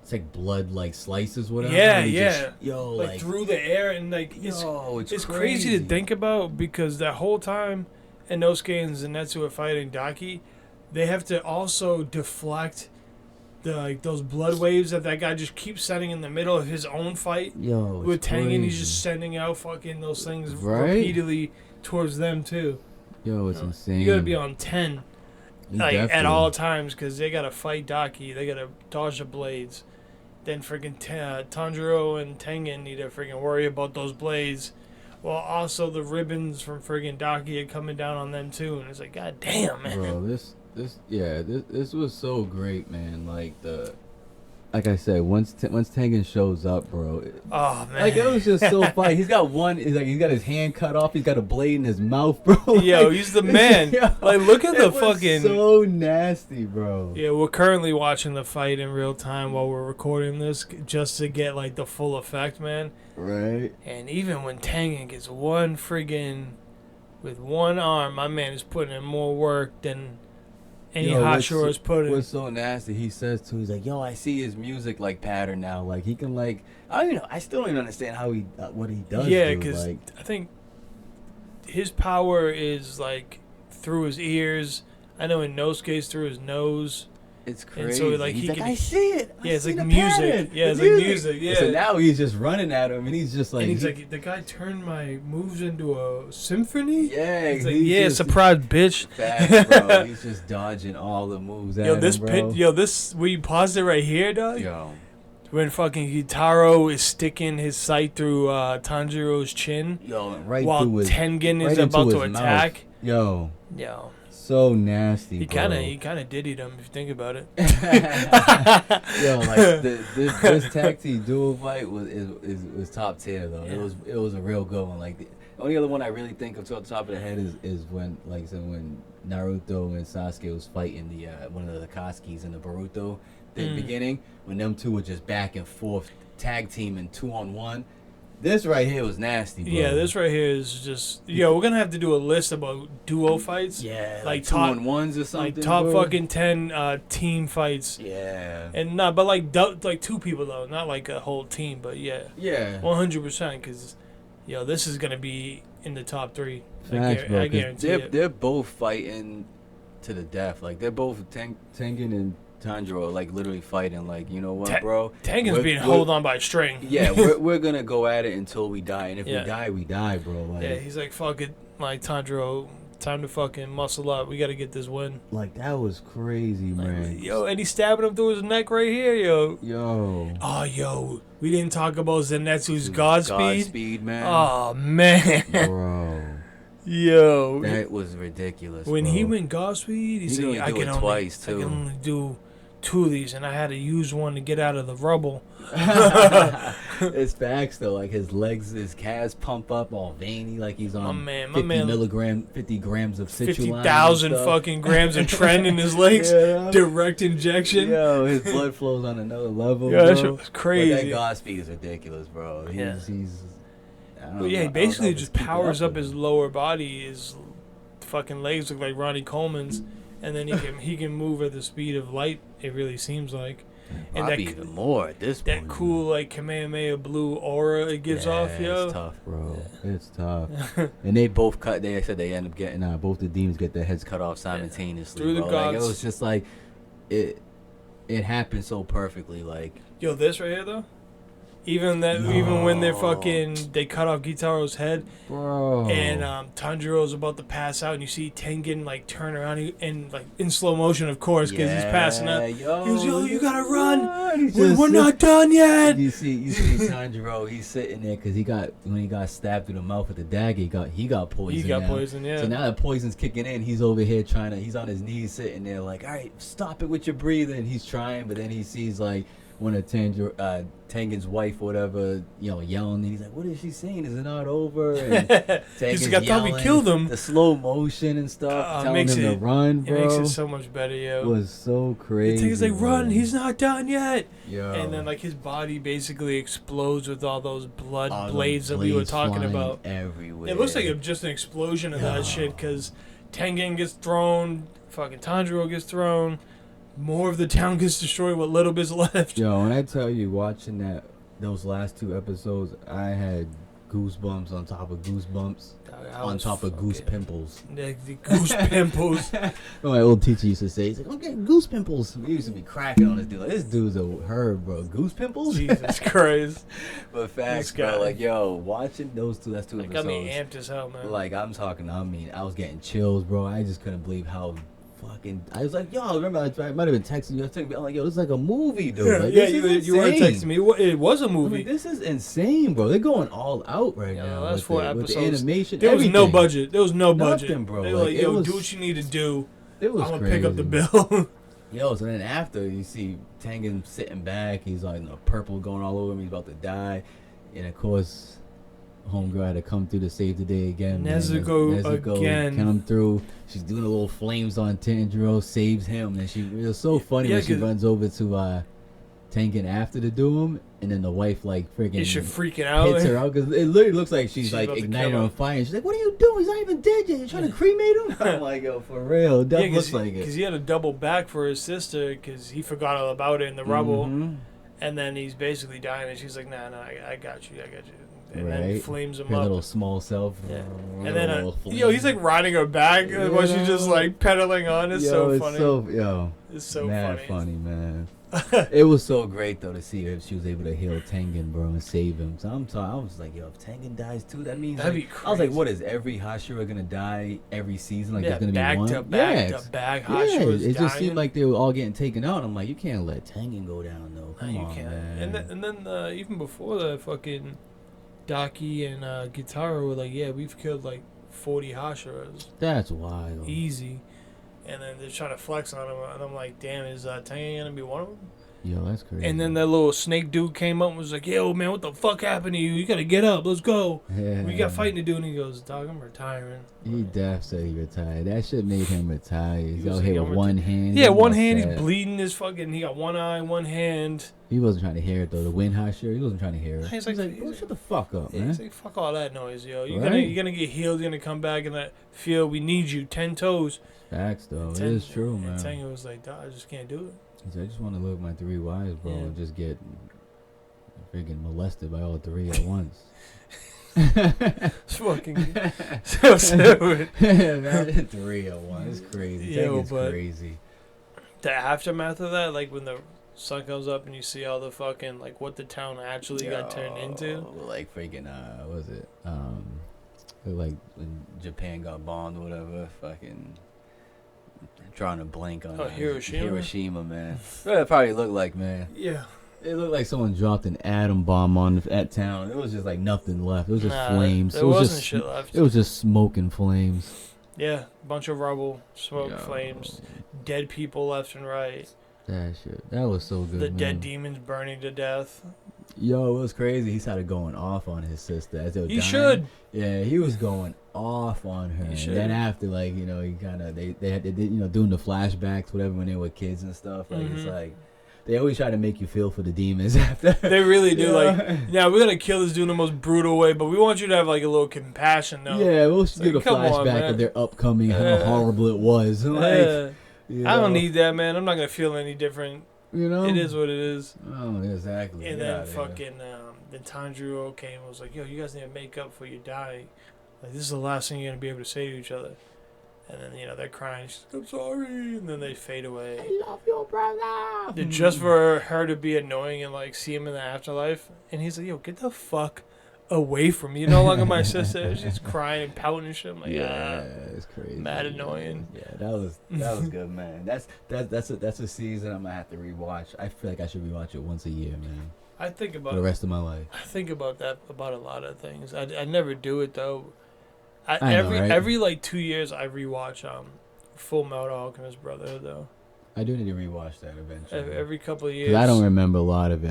It's like blood like slices, whatever. Yeah, and he yeah. just- yo, like through the air and like yo, it's crazy to think about because that whole time Inosuke and Zenitsu are fighting Daki, they have to also deflect those blood waves that guy just keeps sending in the middle of his own fight. Yo, With it's Tengen, he's crazy. just sending out fucking those things Right? repeatedly towards them too. Yo, it's insane. You gotta be on 10 You like at definitely- all times because they gotta fight Daki. They gotta dodge the blades. Then freaking Tanjiro and Tengen need to freaking worry about those blades. While also the ribbons from friggin' Daki are coming down on them too. And it's like, god damn, man. Bro, this was so great, man. Like I said, once Tengen shows up, bro, Oh, man. like it was just so funny. He's got he's got his hand cut off. He's got a blade in his mouth, bro. Yo, Like, he's the man. yo, Like, look at it the was fucking... so nasty, bro. Yeah, we're currently watching the fight in real time while we're recording this just to get, like, the full effect, man. Right? And even when Tengen gets with one arm, my man is putting in more work than Any hot shores pudding. What's so nasty? He says to, he's like, yo, I see his music like pattern now. Like he can like, I don't even know. I still don't even understand how he what he does. Yeah, do. because like, I think his power is like through his ears. I know Inosuke's through his nose. it's crazy. And so like he's he like, can, I see it. Yeah, I it's see like the music. pattern. Yeah, The it's like music. Yeah. So now he's just running at him, and he's just like, and he's like, the guy turned my moves into a symphony. yeah, He's like, he's yeah, just, surprise, bitch. facts, bro. He's just dodging all the moves at Yo, him, this bro. this we paused it right here, dog. Yo, When fucking Gyutaro is sticking his sight through Tanjiro's chin, right while through his, Tengen right is into about to his mouth. attack. Yo, Yo, so nasty. he bro. kind of diddied him if you think about it. Yo, like this tag team duel fight was top tier though. Yeah. It was a real good one. Like the only other one I really think of off the top of the head is when like so when Naruto and Sasuke was fighting the one of the Akatsuki's in the Boruto the beginning when them two were just back and forth tag teaming 2-on-1. This right here was nasty, bro. Yeah, this right here is just we're gonna have to do a list about duo fights. Yeah, like top top 2-on-1s or something. like top bro. fucking 10 team fights. Yeah. And not, but like two people though, not like a whole team, but yeah, Yeah. 100%. Because this is gonna be in the top 3. Facts, bro. I 'Cause guarantee it. they're both fighting to the death. Like they're both Tengen and Tanjiro are like literally fighting. Like you know what, bro? Tengen's being held on by a string. Yeah, we're gonna go at it until we die, and if we die, bro. Like, yeah, he's like, fuck it, like Tanjiro, time to fucking muscle up. We gotta get this win. like that was crazy, man. Yo, and he's stabbing him through his neck right here, yo. Yo. Oh, yo, we didn't talk about Zenitsu's Godspeed. Godspeed, man. Oh man, Bro. yo, That was ridiculous. when bro. he went Godspeed, he said, only I do can it only twice, I too. can only do 2 of these, and I had to use one to get out of the rubble. It's facts though. Like his legs, his calves pump up all veiny, like he's on my 50 man, 50 grams of citrulline. 50,000 fucking grams of tren in his legs. Yeah. Direct injection. Yo, his blood flows on another level. Yeah, that bro. shit was But crazy. that Godspeed is ridiculous, bro. He's, Yeah. he's I don't But yeah, know- he I don't basically know if just it's keeping powers up with his him. lower body. His fucking legs look like Ronnie Coleman's, and then he can move at the speed of light. It really seems like, and Probably even more at this point. that cool like Kamehameha blue aura it gives off, yo. It's tough, bro. It's tough. And they both cut. They said they end up getting both the demons get their heads cut off simultaneously. Through the bro. Like, it gods. was just like it happened so perfectly. Like Yo, this right here though. Even when they're they cut off Gyutaro's head, bro, and Tanjiro's about to pass out, and you see Tengen like turn around and like in slow motion, of course, because he's passing out. Yo, He goes, yo, you gotta run. He We're not done yet. You see Tanjiro. He's sitting there because when he got stabbed through the mouth with the dagger, he got poisoned. He got now. poisoned, yeah. So now that poison's kicking in, he's over here he's on his knees sitting there like, all right, stop it with your breathing. He's trying, but then he sees like one of Tengen's wife or whatever, yelling, and he's like, what is she saying? Is it not over? And He's like, I thought we killed him. The slow motion and stuff, telling him to run, bro. It makes it so much better, yo. It was so crazy. Tengen's like, run, he's not done yet. Yo. And then like his body basically explodes with all those blood All blades those that we were blades talking flying about. everywhere. It looks like just an explosion of that shit, because Tengen gets thrown, fucking Tanjiro gets thrown, more of the town gets destroyed, what little bit's left. Yo, when I tell you, watching those last 2 episodes, I had goosebumps on top of goosebumps, on top of goose pimples. The goose pimples. My old teacher used to say, he's like, I'm getting goose pimples. He used to be cracking on this dude. Like, this dude's a herb, bro. Goose pimples? Jesus Christ. But facts, This guy. bro. Like, yo, watching those 2 That episodes. got me amped as hell, man. Like, I was getting chills, bro. I just couldn't believe how I was like, yo, I remember I might have been texting you. I was texting me. I'm like, yo, this is like a movie, dude. Like, Yeah, this is you were insane. texting me. It was a I'm movie. like, this is insane, bro. They're going all out right now. Last with 4 the, episodes. With the animation, There was no everything. budget. There was no budget. Nothing, bro. They were Like, like, it yo, was- do what you need to do. It was I'm going to crazy. pick up the bill. Yo, so then after you see Tengen sitting back, he's like purple going all over him. He's about to die, and of course, homegirl had to come through to save the day again. man. Nezuko again. Come through. She's doing a little flames on Tanjiro, saves him, and it was so funny Yeah, when she 'cause- runs over to Tengen after the doom, and then the wife like freaking Is she freaking out? hits her out because it literally looks like she's like about to igniting kill on him. fire. And she's like, "What are you doing? He's not even dead yet. You're trying to cremate him." I'm like, "Yo, for real, that looks like it." Because he had to double back for his sister because he forgot all about it in the rubble, and then he's basically dying, and she's like, "Nah, I got you, and then he flames him her up. little small self. Yeah. And then, he's like riding her back while she's just like pedaling on. It's so funny. It's so mad funny, man. It was so great though to see her if she was able to heal Tengen, bro, and save him. So I was like, yo, if Tengen dies too, that means that'd be like, crazy. I was like, what is every Hashira gonna die every season? Like there's gonna back be one to back. Hashira's it just dying. seemed like they were all getting taken out. I'm like, you can't let Tengen go down though. Come on, can't. man. And then even before that, fucking Daki and Gyutaro were like, yeah, we've killed like 40 Hashiras. That's wild. Easy. And then they're trying to flex on him, and I'm like, damn, is Tengen gonna be one of them? Yo, that's crazy. And then that little snake dude came up and was like, yo, man, what the fuck happened to you? You gotta get up, let's go. Yeah. We got fighting to do. And he goes, dog, I'm retiring. He def said he retired. That shit made him retire. He's was out like, here with one hand. Yeah, one all hand, sad. he's bleeding his fucking, he got one eye, one hand. He wasn't trying to hear it though. The wind Hashira, he wasn't trying to hear it. He's He's like, like, bro, shut the fuck up, Yeah, man. he's like, fuck all that noise, yo. You're Right. gonna get healed, you're gonna come back in that field. We need you, 10 toes. Facts though, it is true, man. And Tengen was like, dog, I just can't do it. He said, I just want to live my 3 wives, bro, and just get freaking molested by all 3 at once. It's fucking so stupid. Imagine 3 at once. It's crazy. Yo, Tengen's but crazy. The aftermath of that, like when the sun comes up and you see all the fucking, like what the town actually got turned into. Like freaking, what was it? Like when Japan got bombed or whatever, fucking drawing a blank on Hiroshima, man. What it probably looked like, man. Yeah. It looked like someone dropped an atom bomb on that town. It was just like nothing left. It was just flames. There wasn't shit left. It was just smoke and flames. Yeah, bunch of rubble, smoke, flames, dead people left and right. That shit. That was so good. The man. dead demons burning to death. Yo, it was crazy. He started going off on his sister as they were dying. Should. Yeah, he was going off on her. And then after, like, you know, he kind of they did, you know, doing the flashbacks, whatever, when they were kids and stuff. Like it's like they always try to make you feel for the demons after. They really do. Like, yeah, we're gonna kill this dude in the most brutal way, but we want you to have like a little compassion, though. Yeah, we'll just do the come on, flashback man. of their upcoming, how horrible it was. Like, you I don't know, need that, man. I'm not gonna feel any different. You know, It is what it is. Oh, exactly. And Get then outta here. fucking then Tanjiro came and was like, yo, you guys need to make up for your dying. Like, this is the last thing you're gonna be able to say to each other. And then, you know, they're crying. She's like, I'm sorry. And then they fade away. I love your brother. Just for her to be annoying and like see him in the afterlife. And he's like, yo, get the fuck away from me. You're no longer my sister. She's crying and pouting and shit. I'm like, it's crazy. Mad annoying. Yeah, that was good, man. That's a season I'm gonna have to rewatch. I feel like I should rewatch it once a year, man, I think about for the rest of my life. I think about that about a lot of things. I never do it though. I know, right? Every like 2 years I rewatch Full Metal Alchemist Brotherhood though. I do need to rewatch that eventually. Every couple of 'Cause years. I don't remember a lot of it.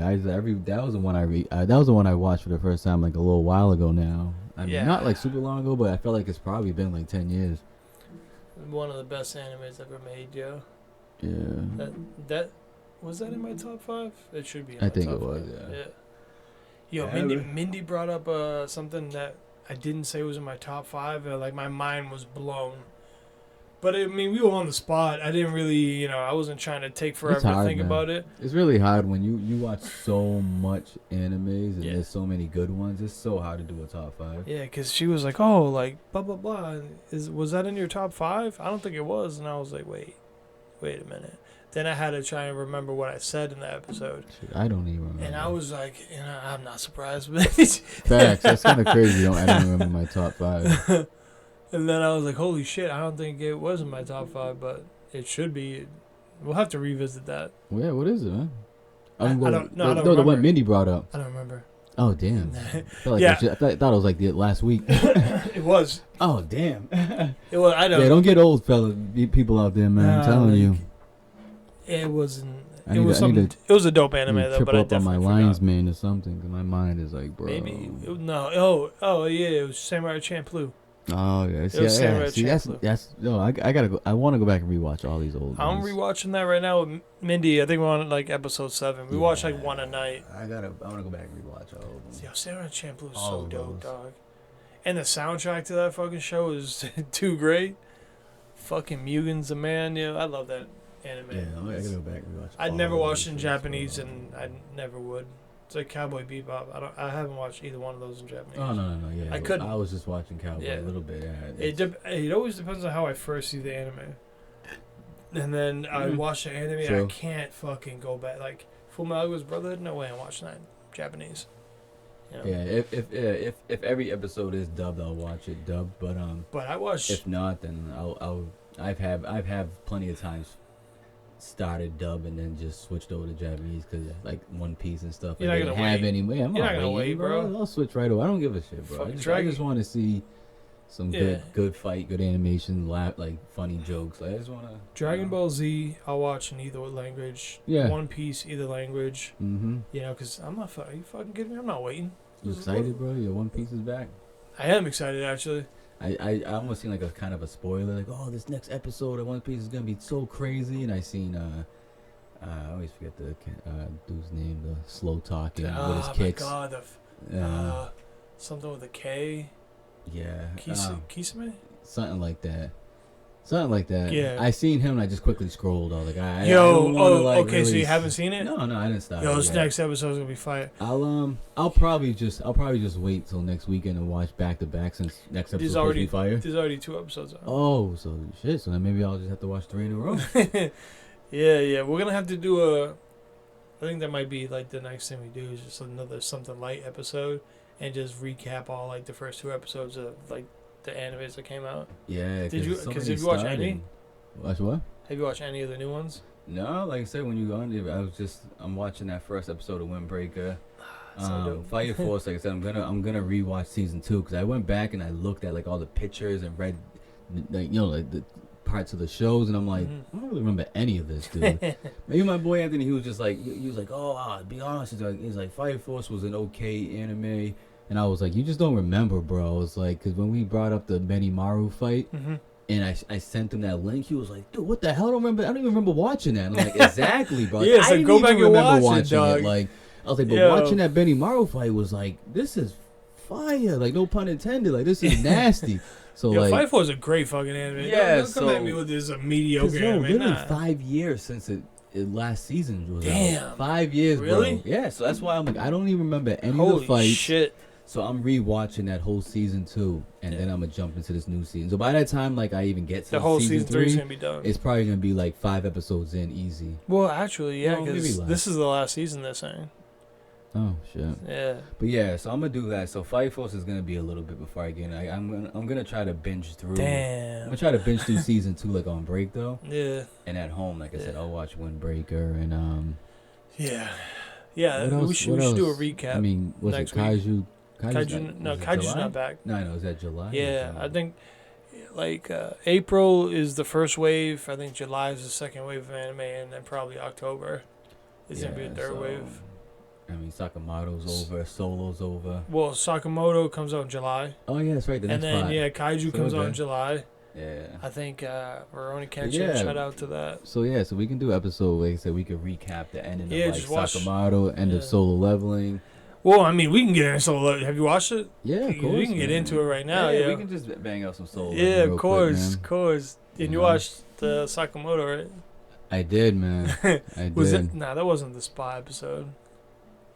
That was the one that was the one I watched for the first time like a little while ago now. I mean, not like super long ago, but I feel like it's probably been like 10 years. One of the best animes ever made, yo. Yeah. That was that in my top 5? It should be. In I my think top it was. 5. Yeah. Yo, Yeah, Mindy brought up something that I didn't say was in my top 5. Like my mind was blown. But I mean, we were on the spot. I didn't really, you know, I wasn't trying to take forever It's hard, to think man. about it. It's really hard when you watch so much animes and Yeah. there's so many good ones. It's so hard to do a top 5. Yeah, because she was like, oh, like, blah, blah, blah. Was that in your top 5? I don't think it was. And I was like, wait a minute. Then I had to try and remember what I said in the episode. Shit, I don't even remember. And I was like, you know, I'm not surprised. Facts. That's kind of crazy. I don't remember my top 5. And then I was like, holy shit, I don't think it was in my top 5, but it should be. We'll have to revisit that. Well, yeah, what is it, man? I don't The remember. one Mindy brought up. I don't remember. Oh, damn. I thought Yeah. I thought it was like the last week. It was. Oh, damn. It was. I know. Yeah, don't get old, fella. People out there, man. I'm telling like, you. It wasn't. I It need was to- I need something. to- It was a dope anime Trip though, but I up on my definitely forgot. linesman or something. 'Cause my mind is like, bro. Maybe. No. Oh yeah. It was Samurai Champloo. Oh yeah, It was Samurai See, that's Champloo. no. I gotta go. I want to go back and rewatch all these old. I'm ones. rewatching that right now with Mindy. I think we're on like episode 7. We watch like one a night. I want to go back and rewatch all of them. Yo, Samurai Champloo is All so of dope, those. dog. And the soundtrack to that fucking show is too great. Fucking Mugen's the man. Yeah, I love that anime. Yeah, I gotta go back and rewatch. I'd all never of watched those in shits, Japanese, bro. and I never would. It's like Cowboy Bebop. I haven't watched either one of those in Japanese. Oh no, yeah. I couldn't. I was just watching Cowboy Yeah. a little bit. It always depends on how I first see the anime. And then I watch the anime and I True. can't fucking go back. Like Full Metal Alchemist Brotherhood, no way I'm watching that in Japanese. You know? Yeah, if every episode is dubbed, I'll watch it dubbed. But I watched. if not, then I've had plenty of times started dub and then just switched over to Japanese because like One Piece and stuff. You're I not didn't gonna have wait. any. Yeah, I'm You're not not gonna waiting, wait, bro. I'll switch right away. I don't give a shit, bro. Fucking I Dragon- just want to see some Yeah. good fight, good animation, like funny jokes. Like, I just want to. Dragon Ball Z, I'll watch in either language. Yeah. One Piece, either language. Mm-hmm. You know, because I'm not. Are you fucking kidding me? I'm not waiting. You excited, bro? Your One Piece is back. I am excited, actually. I almost seen like a kind of a spoiler, like, oh, this next episode of One Piece is gonna be so crazy, and I seen I always forget the dude's name, the slow talking with his kicks. Oh my god, something with a K. Yeah, Kisame? something like that. Something like that. Yeah. I seen him and I just quickly scrolled. I was like, I Yo, don't wanna, like, okay, so really you haven't seen it? No, I didn't start. Yo, it this yet. next episode is gonna be fire. I'll probably just wait till next weekend and watch back to back since next episode supposed to be fire. There's already 2 episodes out. Oh, so shit. So then maybe I'll just have to watch 3 in a row. Yeah, we're gonna have to do I think that might be like the next thing we do is just another something light episode and just recap all like the first 2 episodes of like the animes that came out. Yeah. Did you? so Because many if you watch started. any, Watch what? have you watched any of the new ones? No, like I said, when you go on there, I'm watching that first episode of Windbreaker. So dope. Fire Force, like I said, I'm gonna rewatch season 2 because I went back and I looked at like all the pictures and read, like like the parts of the shows, and I'm like, I don't really remember any of this, dude. Maybe my boy Anthony, he was just like, oh, to be honest, he's like, Fire Force was an okay anime, and I was like, you just don't remember, bro. I was like, because when we brought up the Benimaru fight. And I sent him that link. He was like, "Dude, what the hell? I don't even remember watching that." And I'm like, "Exactly, bro." Yeah, I so didn't go even back and remember watch it, watching dog. Like, I was like, but Yo. watching that Benimaru fight was like, this is fire. Like, no pun intended. Like, this is nasty. So Yo, like, Fire Force is a great fucking anime. Yeah, Don't come at me with this mediocre 'cause, yo, anime. literally Nah. 5 years since it last season was Damn. out. 5 years, Really? bro. Yeah. So that's why I'm like, I don't even remember any of Holy the fights. shit. So I'm rewatching that whole season 2, and then I'm gonna jump into this new season. So by that time, like I even get to The whole season 3 is 3, gonna be done. it's probably gonna be like 5 episodes in, easy. Well, actually, yeah, Well, maybe because less. this is the last season they're saying. Oh shit. Yeah. But yeah, so I'm gonna do that. So Fire Force is gonna be a little bit before I get in. I'm gonna try to binge through. I'm Damn. gonna try to binge through season 2 like on break though. Yeah. And at home, like I said, Yeah. I'll watch Windbreaker and Yeah. Yeah. What else? We should What do a else? recap. I mean, was it next week. Kaiju? Kaiju. No, was it Kaiju's July? not back. No, is that July? Yeah, I think like April is the first wave. I think July is the second wave of anime, and then probably October is gonna be a third wave. I mean, Sakamoto's over, Solo's over. Well, Sakamoto comes out in July, Oh yeah, that's right. The and next then 5. yeah, Kaiju So comes out in okay. July. Yeah. I think Rurouni Kenshin. Yeah. Shout out to that. So yeah, so we can do episode. Like I said, we could recap the ending Yeah, of like just watch- Sakamoto, end of yeah. Solo Leveling. Well, I mean, we can get into Solo. Have you watched it? Yeah, of course. We can get man. into it right now. Yeah, Yeah, we can just bang out some Solo. yeah, Leveling of real course, quick, of course. And You you know? watched the Sakamoto, right? I did, man. I did. Was it? Nah, that wasn't the spa episode.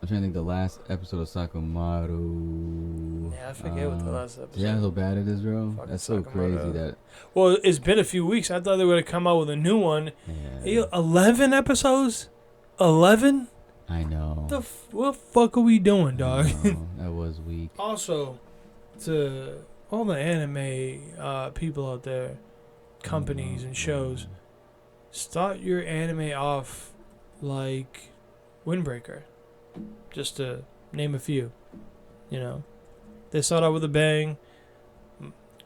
I'm trying to think the last episode of Sakamoto. Yeah, I forget what the last episode. Yeah, how bad it is, bro. Fucking That's so Sakamoto. crazy that. Well, it's been a few weeks. I thought they would have come out with a new one. Yeah. 11 episodes? 11? I know. What the fuck are we doing, I dog? know. That was weak. Also, to all the anime people out there, companies and shows, start your anime off like Windbreaker. Just to name a few. You know, they start out with a bang.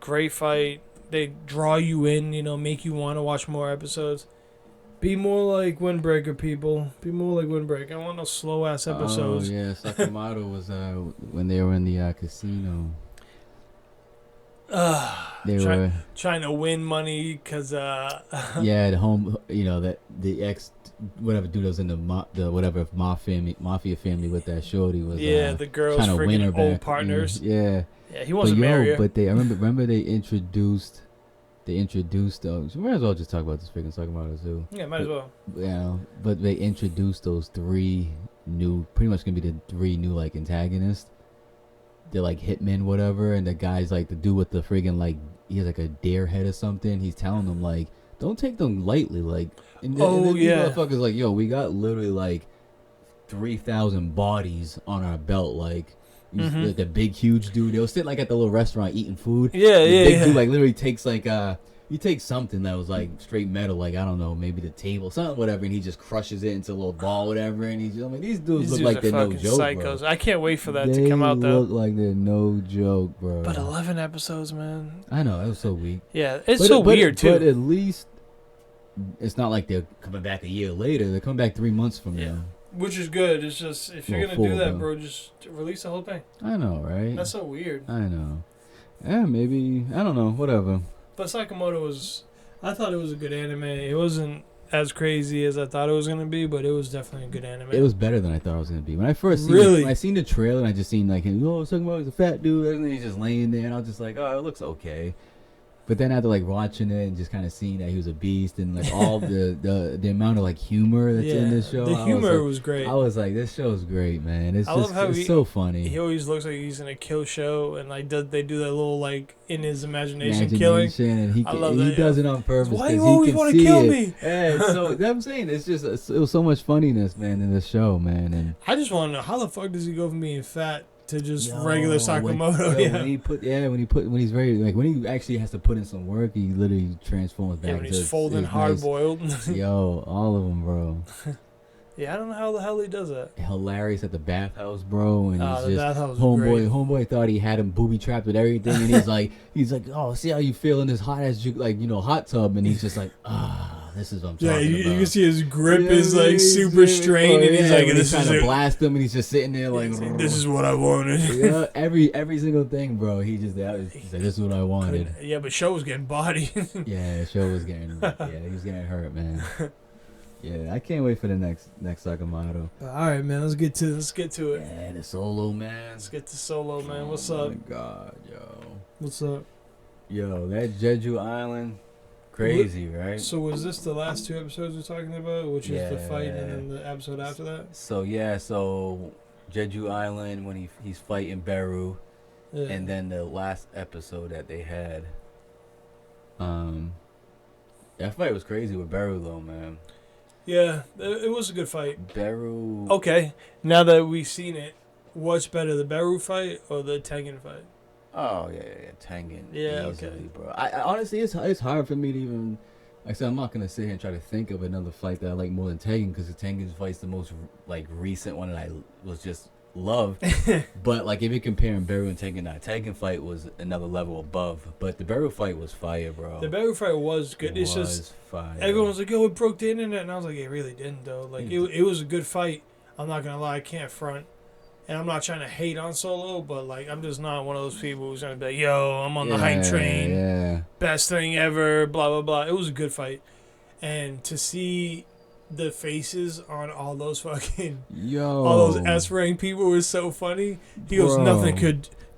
Great fight. They draw you in, make you want to watch more episodes. Be more like Windbreaker, people. Be more like Windbreaker. I want no slow ass episodes. Oh yeah, Sakamoto was when they were in the casino. They were trying to win money because yeah, the home, that the ex whatever dude was in the whatever mafia family with that shorty was the girls trying to win her freaking old back. partners. Yeah, he wants to marry her. But I remember they introduced those. We might as well just talk about this freaking Sakamoto too. Yeah, might as well. Yeah, but they introduced those pretty much gonna be the 3 new like antagonists. They're like hitmen, whatever, and the guy's like the dude with the friggin' like he has like a dare head or something. He's telling them like, don't take them lightly, like. And the motherfuckers like, yo, we got literally like 3,000 bodies on our belt, like. The big huge dude. They was sitting like at the little restaurant eating food. The big dude like literally takes like he takes something that was like straight metal, like I don't know, maybe the table, something, whatever, and he just crushes it into a little ball, whatever. And he's, these dudes look like they're no joke, psychos. Bro. I can't wait for that they to come out though. Look like they're no joke, bro. But 11 episodes, man. I know, that was so weak. Yeah, it's weird too. But at least it's not like they're coming back a year later. They're coming back 3 months from now. Which is good. It's just, if you're going to do that, bro, just release the whole thing. I know, right? That's so weird. I know. Yeah, maybe. I don't know. Whatever. But Sakamoto I thought it was a good anime. It wasn't as crazy as I thought it was going to be, but it was definitely a good anime. It was better than I thought it was going to be. When I first when I seen the trailer, and I just seen like, Sakamoto's a fat dude, and he's just laying there, and I was just like, oh, it looks okay. But then after like watching it and just kind of seeing that he was a beast and like all the amount of like humor that's in this show, the humor was great. I was like, this show's great, man. It's it's so funny. He always looks like he's in a kill show, and like they do that little like in his imagination killing. And he does it on purpose. Why you always want to kill me? Yeah, so I'm saying it was so much funniness, man, in this show, man. And I just want to know how the fuck does he go from being fat to just regular Sakamoto? When he's very like when he actually has to put in some work, he literally transforms back. Yeah, when he's folding hard boiled. Yo, all of them, bro. Yeah, I don't know how the hell he does that. Hilarious at the bathhouse, bro, and he's just homeboy thought he had him booby trapped with everything, and he's like, oh, see how you feel in this hot ass hot tub, and he's just like, this is what I'm talking about. You can see his grip is like super strained, and he's like, he's trying to blast him, and he's just sitting there like, this is what I wanted. Every single thing, bro. He's like, this is what I wanted. Yeah, but Sho was getting bodied. Yeah, Sho was getting, he was getting hurt, man. Yeah, I can't wait for the next Sakamoto. All right, man. Let's get to it. Yeah, the Solo, man. Let's get to Solo, man. What's up? Oh my God, yo. What's up? Yo, that Jeju Island, crazy, right? So was this the last 2 episodes we're talking about, which is the fight and then the episode after that? So Jeju Island when he's fighting Beru, and then the last episode that they had. That fight was crazy with Beru though, man. Yeah, it was a good fight. Beru. Okay, now that we've seen it, what's better, the Beru fight or the Tengen fight? Oh yeah, Tengen. Yeah, easily, okay, bro. I honestly, it's hard for me to even. Like I said, I'm not gonna sit here and try to think of another fight that I like more than Tengen because the Tengen fight's the most like recent one that I was just love. But like if you're comparing Beru and Tengen, Tengen fight was another level above. But the Beru fight was fire, bro. The Beru fight was good. It's just fire. Everyone's like, "Yo, it broke the internet," and I was like, "It really didn't, though. Like it was a good fight. I'm not gonna lie, I can't front." And I'm not trying to hate on Solo, but like I'm just not one of those people who's gonna be like, "Yo, I'm on the hype train, best thing ever," blah blah blah. It was a good fight, and to see the faces on all those fucking all those S-rank people was so funny. He goes,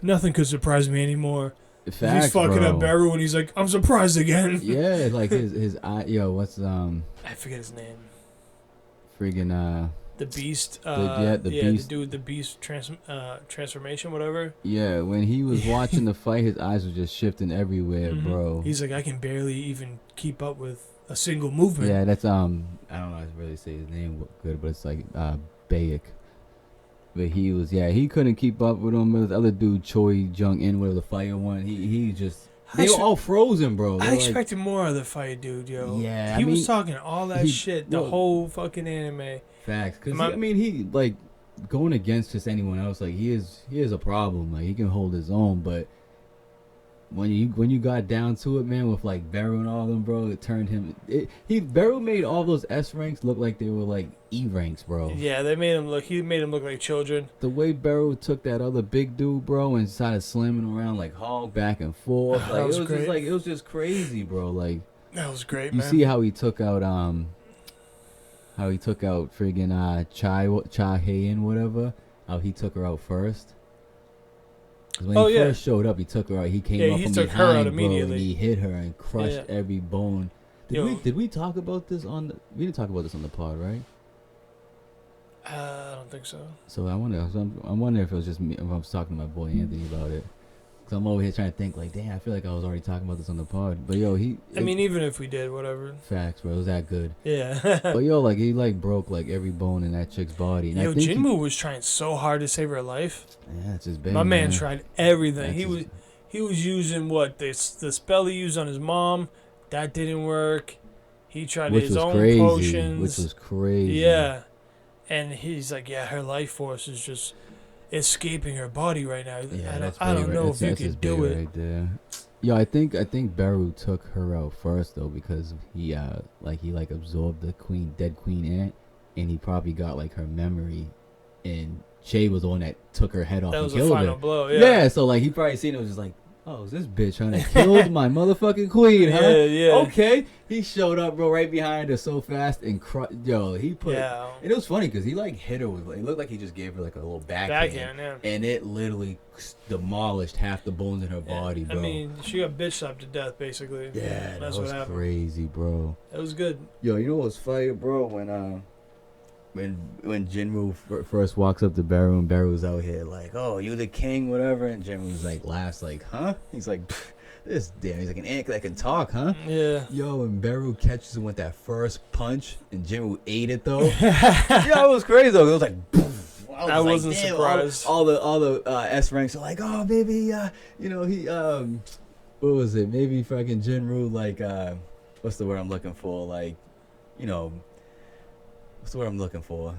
nothing could surprise me anymore. Facts, he's fucking up Beru and he's like, I'm surprised again. Yeah, like his eye. Yo, what's I forget his name. Friggin' the Beast. the Beast. The dude, the Beast transformation, whatever. Yeah, when he was watching the fight, his eyes were just shifting everywhere, bro. He's like, I can barely even keep up with a single movement. Yeah, that's I don't know how to really say his name good, but it's like Bayek. But he was he couldn't keep up with him. The other dude, Choi Jung-in, whatever the fire one, he just they were all frozen, bro. I expected more of the fight, dude, yo. Yeah, he was talking all that shit the whole fucking anime. Facts, because I mean he like going against just anyone else. Like he is a problem. Like he can hold his own, but when you got down to it, man, with like Beru and all of them, bro, it turned him. Beru made all those S ranks look like they were like E ranks, bro. Yeah, they made him look. He made him look like children. The way Beru took that other big dude, bro, and started slamming around like hog back and forth, like That was just great. like it was just crazy, bro. Like That was great, you man. see how he took out friggin' Cha Hayen, whatever. How he took her out first. 'Cause when he first showed up, he took her out. He came up he from took behind, her out bro, immediately. and he hit her and crushed every bone. Did we talk about this on the? We didn't talk about this on the pod, right? I don't think so. So I wonder if it was just me. If I was talking to my boy Anthony about it. Cause I'm over here trying to think like, damn, I feel like I was already talking about this on the pod. But yo, I mean, even if we did, whatever. Facts, bro. It was that good. Yeah. But yo, like he like broke like every bone in that chick's body. And Yo, I think Jinwoo was trying so hard to save her life. Yeah, it's his baby. My man tried everything. That's He was using the spell he used on his mom. That didn't work. He tried his own potions. Which was crazy. Yeah. And he's like, yeah, her life force is just escaping her body right now. Yeah, I don't know if you can do it. Right there. Yo, I think Beru took her out first though because he absorbed the dead queen ant, and he probably got like her memory, and Shay was the one that took her head off That and was killed the final her. blow. Yeah. Yeah, so like he probably seen it was just like, oh, is this bitch trying to kill my motherfucking queen, huh? Yeah. Okay. He showed up, bro, right behind her so fast and he put. Yeah. And it was funny because he like hit her with. It looked like he just gave her like a little backhand. Yeah. And it literally demolished half the bones in her body, bro. I mean, she got bitch slapped to death, basically. Yeah, that's that was what happened. crazy, bro. It was good. Yo, you know what was fire, bro? When Jinwoo first walks up to Beru and Beru's out here like, oh, you the king, whatever, and Jinwoo's like laughs like, huh? He's like, this damn, he's like an ant that can talk, huh? Yeah. Yo, and Beru catches him with that first punch, and Jinwoo ate it though. Yo, it was crazy though. It was like, poof. I wasn't surprised. All the S ranks are like, oh, maybe, he what was it? Maybe fucking Jinwoo like what's the word I'm looking for? Like, what's the word I'm looking for?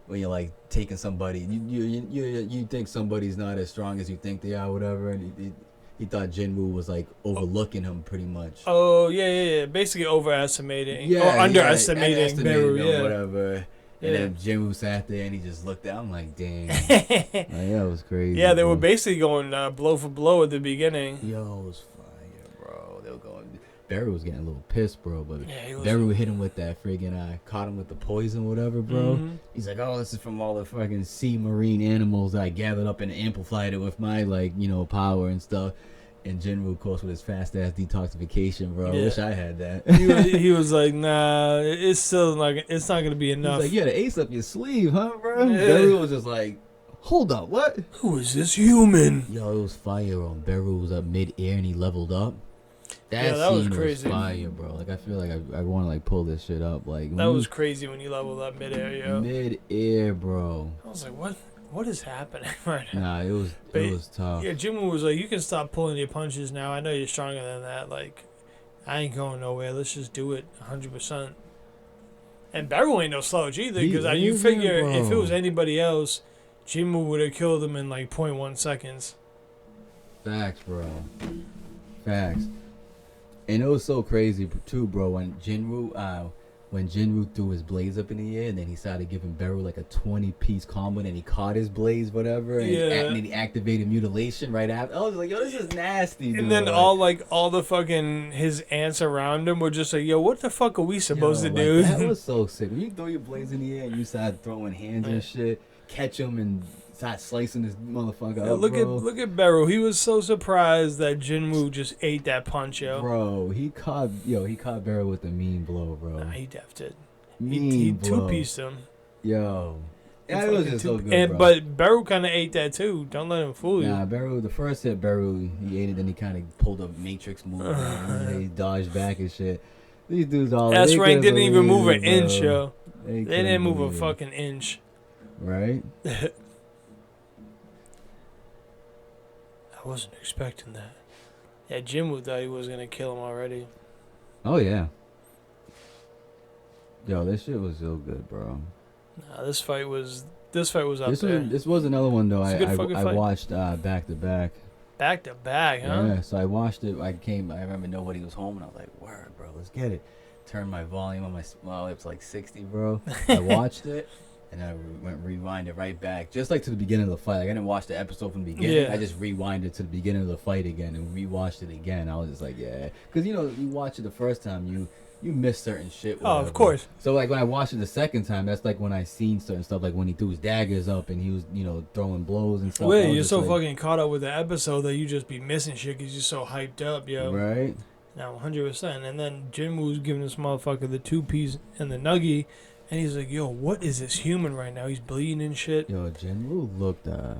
When you're like taking somebody, you think somebody's not as strong as you think they are, whatever, and he thought Jinwoo was like overlooking him pretty much. Oh yeah. Basically overestimating or underestimating Beru, yeah, whatever. And then Jinwoo sat there and he just looked at him like, damn. Like, yeah, it was crazy. Yeah, they were basically going blow for blow at the beginning. Yo, it was fire, bro. They were going. Beru was getting a little pissed, bro, but Yeah, Beru hit him with that friggin' caught him with the poison, whatever, bro. Mm-hmm. He's like, oh, this is from all the fucking sea marine animals that I gathered up and amplified it with my, power and stuff. And Jinwoo, of course, with his fast-ass detoxification, bro. Yeah. I wish I had that. he was like, nah, it's not going to be enough. He's like, you had an ace up your sleeve, huh, bro? Yeah. Beru was just like, hold up, what? Who is this human? Yo, it was fire on Beru was up mid-air and he leveled up. That was scene crazy. was fire, bro. Like, I feel like I want to, pull this shit up. Like, That was crazy when you leveled up midair, yo. Mid-air, bro. I was like, what is happening right now? Nah, it was tough. Yeah, Jinwoo was like, you can stop pulling your punches now. I know you're stronger than that. Like, I ain't going nowhere. Let's just do it 100%. And Beru ain't no slouch either, because you isn't, figure bro. if it was anybody else, Jinwoo would have killed him in like 0.1 seconds. Facts, bro. Facts. And it was so crazy too, bro. When Jinwoo threw his blades up in the air, and then he started giving Beru like a 20-piece combo, and he caught his blades, whatever, and, and then he activated mutilation right after. I was like, yo, this is nasty, dude. And then all the fucking his ants around him were just like, yo, what the fuck are we supposed to do? That was so sick. When you throw your blades in the air and you start throwing hands and shit, catch him and start slicing this motherfucker up, look at Beru. He was so surprised that Jinwoo just ate that punch, yo. Bro, he caught Beru with a mean blow, bro. Nah, he defed it. He two-pieced him. Yo. Yeah, it was just so good, bro. But Beru kind of ate that too. Don't let him fool you. Nah, Beru, the first hit, Beru, he ate it, then he kind of pulled a Matrix move. And he dodged back and shit. These dudes all... S-Rank didn't even move an inch, yo. They didn't move a fucking inch. Right? I wasn't expecting that. Yeah, Jinwoo thought he was going to kill him already. Oh, yeah. Yo, this shit was so good, bro. Nah, this fight was up there. This was another one, though, It's a good I fucking fight. watched back to back. Back to back, huh? Yeah, so I watched it. I remember nobody was home, and I was like, word, bro, let's get it. Turned my volume on my lips like 60, bro. I watched it, and I rewind it right back, just like to the beginning of the fight. Like, I didn't watch the episode from the beginning. Yeah. I just rewinded to the beginning of the fight again and rewatched it again. I was just like, yeah. Because, you watch it the first time, you miss certain shit. Oh, of course. So, like, when I watched it the second time, that's like when I seen certain stuff, like when he threw his daggers up and he was, throwing blows and stuff. Wait, you're so fucking caught up with the episode that you just be missing shit because you're so hyped up, yo. Right? Now, 100%. And then Jinwoo's giving this motherfucker the 2-piece and the nuggie, and he's like, yo, what is this human right now? He's bleeding and shit. Yo, Jinwoo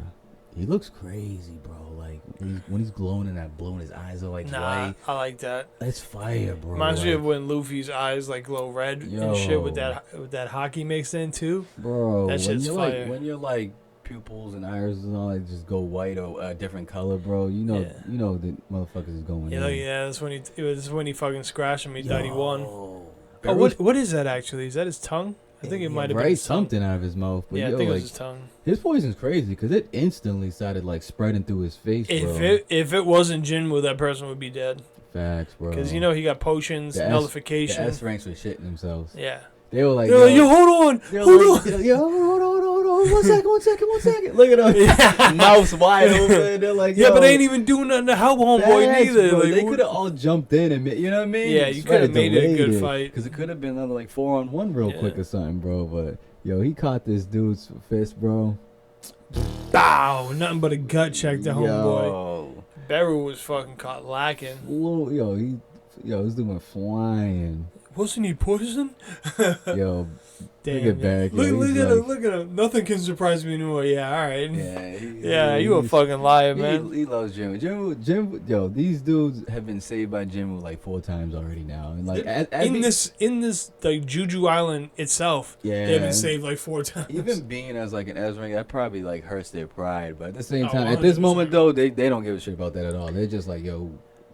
he looks crazy, bro. Like, when he's glowing in that blue and his eyes are like white. I like that. That's fire, bro. Reminds me of when Luffy's eyes like glow red and shit with that hockey mixed in too. Bro, that shit's fire. When you're like pupils and irises and all that just go white or a different color, bro. You know the motherfuckers is going in. Yeah, that's when he fucking scratched him. He thought he won. Oh, what is that actually? Is that his tongue? I think it might have been something out of his mouth. But I think it was his tongue. His poison's crazy because it instantly started like spreading through his face, bro. If it wasn't Jinwoo, that person would be dead. Facts, bro. Because he got potions, nullification. The S ranks were shitting themselves. Yeah. They were like, yo, hold on. Hold on. Yo, hold on. 1 second. Look at them. Yeah. Mouths wide open. They're like, yeah, but they ain't even doing nothing to help homeboy neither. Bro, like, they could have all jumped in and, you know what I mean? Yeah, you could have made it a good fight. Because it could have been another like 4-on-1 real quick or something, bro. But, yo, he caught this dude's fist, bro. Bow! Nothing but a gut check to homeboy. Beru was fucking caught lacking. This dude went flying. Wasn't he poisoned? Yo, damn. Get back. Look at him. Nothing can surprise me anymore. Yeah, all right. Yeah, you a fucking liar, man. He loves Jinwoo. Yo, these dudes have been saved by Jinwoo like 4 times already now, and like in this like Juju Island itself, they've been saved like 4 times. Even being as like an Ezra, that probably like hurts their pride, but at the same time, at this moment though, they don't give a shit about that at all. They're just like, yo,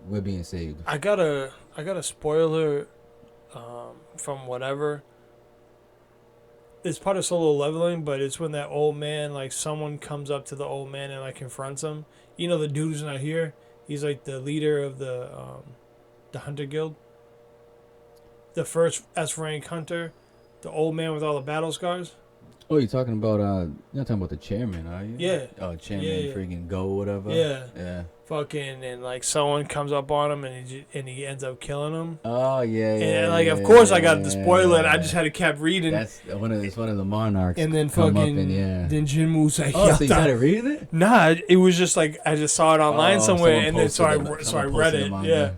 we're being saved. I got a spoiler. From whatever. It's part of solo leveling, but it's when that old man, like someone comes up to the old man and like confronts him. The dude who's not here. He's like the leader of the Hunter Guild. The first S rank hunter, the old man with all the battle scars. Oh, you're talking about you're not talking about the chairman, are you? Yeah. Oh, chairman, freaking go whatever. Yeah. Fucking, and like someone comes up on him and he ends up killing him. Oh yeah. And like of course I got the spoiler. And I just had to keep reading. That's one of the monarchs. And then fucking then Jinwoo's like, oh, so you started reading it? Nah, it was just like I just saw it online somewhere, and then so I read it. Yeah.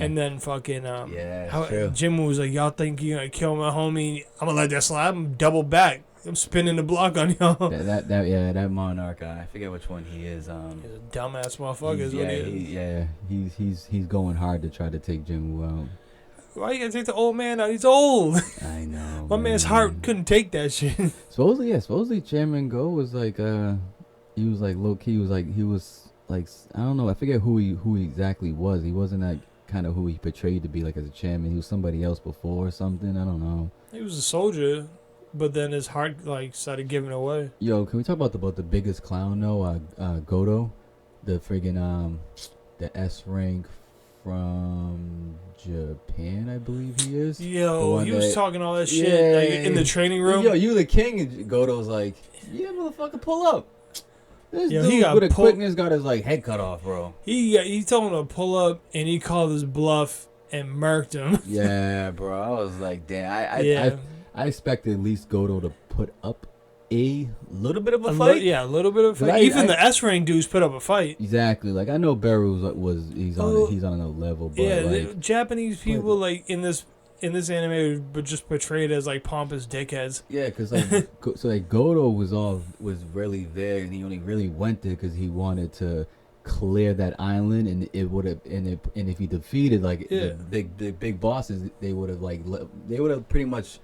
And then fucking Jinwoo was like, y'all think you're gonna kill my homie? I'm gonna let that slide. I'm double back. I'm spinning the block on y'all. That monarch. I forget which one he is. He's a dumbass motherfucker. He's going hard to try to take Jinwoo out. Why you gotta take the old man out? He's old. I know. My man's heart couldn't take that shit. Supposedly Chairman Go was like he was like low key. He was like I don't know. I forget who he exactly was. He wasn't that kind of who he portrayed to be like as a chairman. He was somebody else before or something. I don't know. He was a soldier. But then his heart like started giving away. Yo, can we talk about the biggest clown though? Goto, the friggin' the S rank from Japan, I believe he is. Yo, he was talking all that shit like, in the training room. Yo, you the king, and Goto's like, yeah, motherfucker, pull up. This dude he got with a quickness got his like head cut off, bro. He told him to pull up, and he called his bluff and murked him. Yeah, bro. I was like, damn. I expected at least Goto to put up a little bit of a fight. A little bit of a fight. Even the S rank dudes put up a fight. Exactly. Like I know Beru he's on another level. But the Japanese people like in this anime but just portrayed as like pompous dickheads. Yeah, because like Goto was really there, and he only really went there because he wanted to clear that island, and it would have and if he defeated like the big bosses, they would have pretty much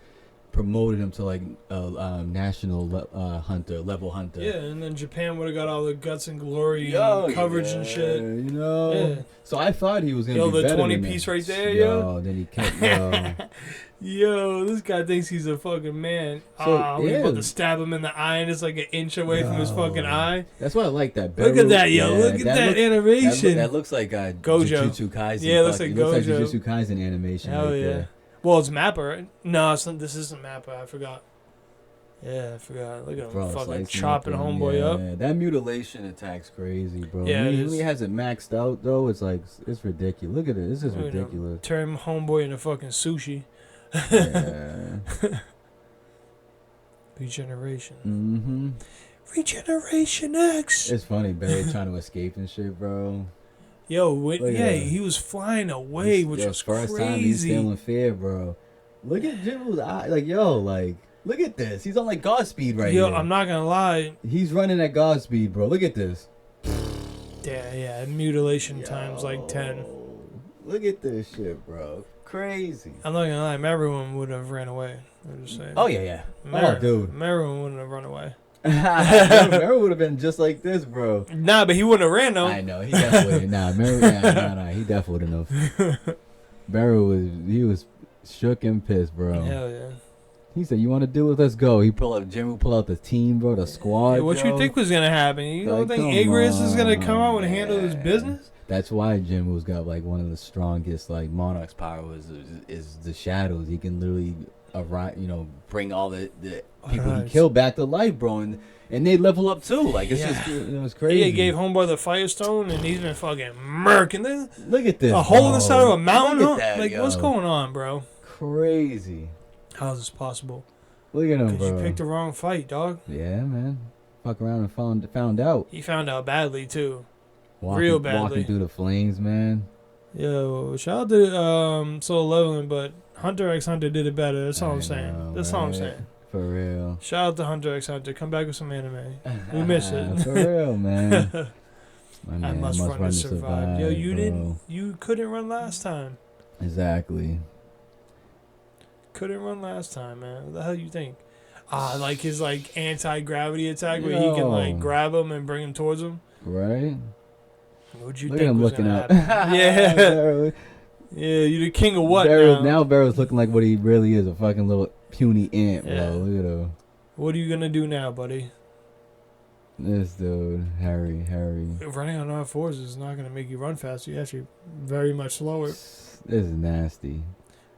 promoted him to like a national level hunter. Yeah, and then Japan would have got all the guts and glory and coverage and shit. You know. Yeah. So I thought he was gonna be the better 20 than piece that. right there, Then he kept. Yo, this guy thinks he's a fucking man. We're about to stab him in the eye, and it's like an inch away from his fucking eye. That's why I like that. Look at that, yo. Look at that animation. That looks like Gojo. Jujutsu Kaisen. Yeah, it looks like Gojo. Looks like Jujutsu Kaisen animation. Hell right yeah. there. Well, it's Mappa, right? No, this isn't Mappa. I forgot. Yeah, I forgot. Look at him fucking chopping homeboy up. That mutilation attack's crazy, bro. Yeah, when he has it maxed out, though, it's like, it's ridiculous. Look at it. This is ridiculous. Turn homeboy into fucking sushi. Yeah. Regeneration. Mm-hmm. Regeneration X. It's funny, Barry trying to escape and shit, bro. Yo, he was flying away, which was first crazy. time he's feeling fear, bro. Look at Jimbo's eye. Look at this. He's on like Godspeed right here. Yo, I'm not gonna lie. He's running at Godspeed, bro. Look at this. Yeah, mutilation times like 10. Look at this shit, bro. Crazy. I'm not gonna lie, everyone would have ran away. I'm just saying. Oh, yeah. Dude. Everyone wouldn't have run away. Meryl would have been just like this, bro. Nah, but he wouldn't have ran, though. I know. He definitely he definitely wouldn't have. Meryl was shook and pissed, bro. Hell yeah. He said, "You want to do it? Let's go." Jim will pull out the team, bro, the squad. Hey, what you think was gonna happen? You don't think Igris is gonna come out and handle his business? That's why Jimbo's got like one of the strongest like Monarch's powers is the shadows. He can literally bring all the people he killed back to life, bro, and they level up too. Like it's just it's crazy. He gave homeboy the Firestone, and he's been fucking murking this. Look at this. A hole in the side of a mountain. Look at that, like what's going on, bro? Crazy. How is this possible? Look at him, bro. Because you picked the wrong fight, dog. Yeah, man. Fuck around and found out. He found out badly too. Real badly. Walking through the flames, man. Yo, shout out to Solo Leveling, but Hunter x Hunter did it better. That's all I'm saying. That's all I'm saying. For real. Shout out to Hunter x Hunter. Come back with some anime. We miss it. For real, man. I must run to survive. Yo, you couldn't run last time. Exactly. Couldn't run last time, man. What the hell you think? Like his like anti-gravity attack where he can like grab him and bring him towards him. Right. What'd you Look think at him was looking up. Yeah. Yeah, you the king of what now? Barrow's looking like what he really is, a fucking little puny ant, bro. Look at him. What are you gonna do now, buddy? This dude, Harry. Running on all fours is not gonna make you run faster. You're actually very much slower. This is nasty.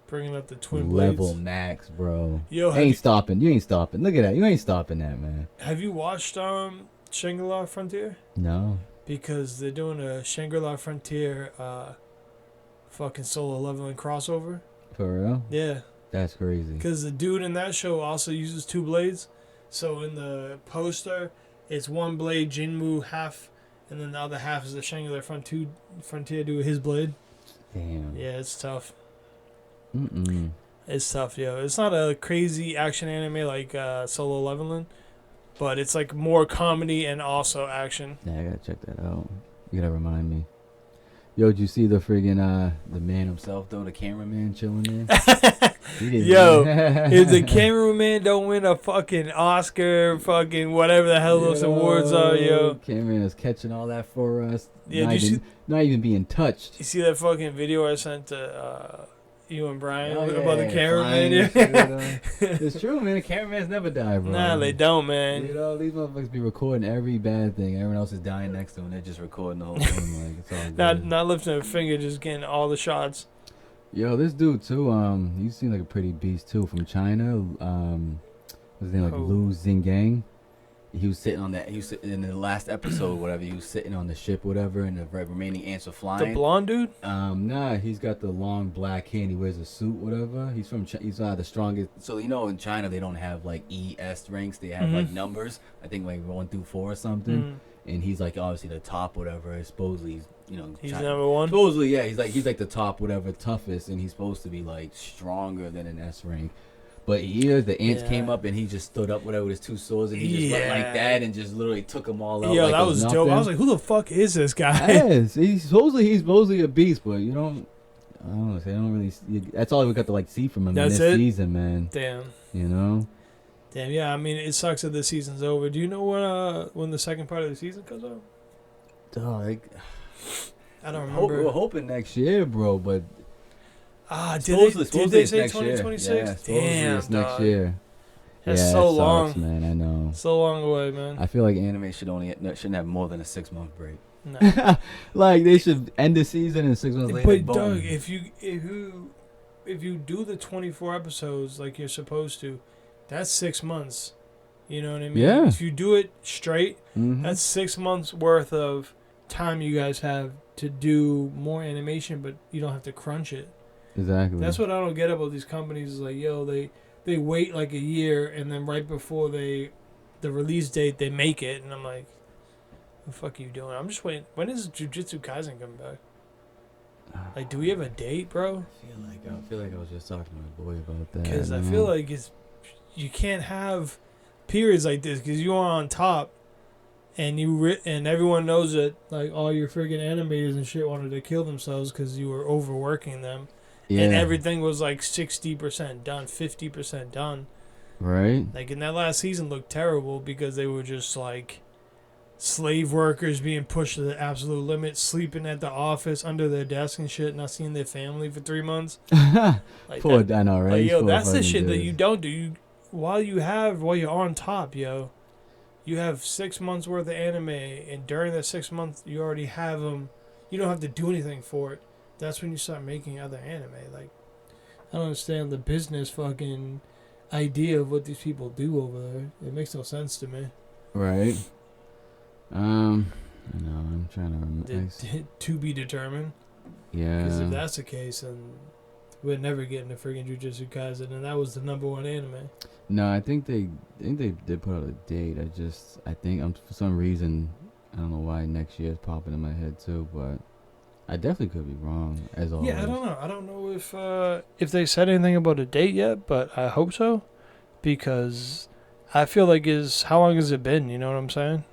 Bringing up the twin blades. Level max, bro. Yo, You ain't stopping. Look at that. You ain't stopping that, man. Have you watched Shangri-La Frontier? No. Because they're doing a Shangri-La Frontier fucking solo leveling crossover. For real? Yeah. That's crazy. Because the dude in that show also uses 2 blades. So in the poster, it's one blade Jinmu half, and then the other half is the Shangri-La Frontier dude with his blade. Damn. Yeah, it's tough. Mm-mm. It's tough, yo. It's not a crazy action anime like Solo Leveling, but it's like more comedy and also action. Yeah, I gotta check that out. You gotta remind me. Yo, did you see the friggin' the man himself though, the cameraman chilling there? Yo, if the cameraman don't win a fucking Oscar, fucking whatever the hell those awards are, yo. Cameraman is catching all that for us. Yeah, not even being touched. You see that fucking video I sent to you and Brian about the cameraman? It's true, man. The cameramans never die, bro. Nah, they don't, man. You know, these motherfuckers be recording every bad thing. Everyone else is dying next to them. They're just recording the whole thing. Like, it's all good. Not lifting a finger, just getting all the shots. Yo, this dude too. He seemed like a pretty beast too, from China. What's his name? Like Lu Xinggang. He was sitting on that. He was in the last episode, whatever. He was sitting on the ship, whatever, and the remaining ants were flying. The blonde dude? Nah, he's got the long black hair. And he wears a suit, whatever. He's from. He's the strongest. So in China they don't have like ES ranks. They have like numbers. I think like 1 through 4 or something. And he's like obviously the top, whatever. Supposedly, he's China. number 1. Supposedly, yeah. He's like the top, whatever, toughest, and he's supposed to be like stronger than an S rank. But the ants came up and he just stood up whatever with his 2 swords and he just went like that and just literally took them all out. Yeah, like that was dope. I was like, who the fuck is this guy? Yes, he's supposedly a beast, but I don't know. They don't really. That's all we got to like see from him That's this it? season, man. Damn. You know. Damn. Yeah. I mean, it sucks that the season's over. Do you know when the second part of the season comes out? Dog. I don't remember. We're hoping next year, bro. But did they say next year. 2026? Yeah, Damn, it's next year. That's yeah, so it long, sucks, man. I know. So long away, man. I feel like anime shouldn't have more than a 6-month break. No. Like they should end the season and 6 months later. But boom. Doug, if you do the 24 episodes like you're supposed to, that's 6 months. You know what I mean? Yeah. If you do it straight, Mhm. that's 6 months worth of time you guys have to do more animation, but you don't have to crunch it. Exactly. That's what I don't get about these companies. Is like, yo, they wait like a year, and then right before the release date, they make it, and I'm like, the fuck are you doing? I'm just waiting. When is Jujutsu Kaisen coming back? Like, do we have a date, bro? I feel like I was just talking to my boy about that. Because I feel like you can't have periods like this because you are on top, and and everyone knows that like all your friggin' animators and shit wanted to kill themselves because you were overworking them, and everything was like 60% done, 50% done. Right. Like, and that last season looked terrible because they were just like slave workers being pushed to the absolute limit, sleeping at the office under their desk and shit, not seeing their family for 3 months. Like Poor, I know, right? Like, yo, Poor that's the fucking shit that dude. you don't do. While you're on top, yo, you have 6 months worth of anime, and during that 6 months, you already have them. You don't have to do anything for it. That's when you start making other anime. Like, I don't understand the business fucking idea of what these people do over there. It makes no sense to me. Right. I know. I'm trying to remember. To be determined. Yeah. Because if that's the case, then we're never getting the friggin' Jujutsu Kaisen, and that was the #1 anime. No, I think they did put out a date. I think for some reason, I don't know why next year is popping in my head too, but I definitely could be wrong as always. Yeah, I don't know. I don't know if they said anything about a date yet, but I hope so, because I feel like how long has it been? You know what I'm saying?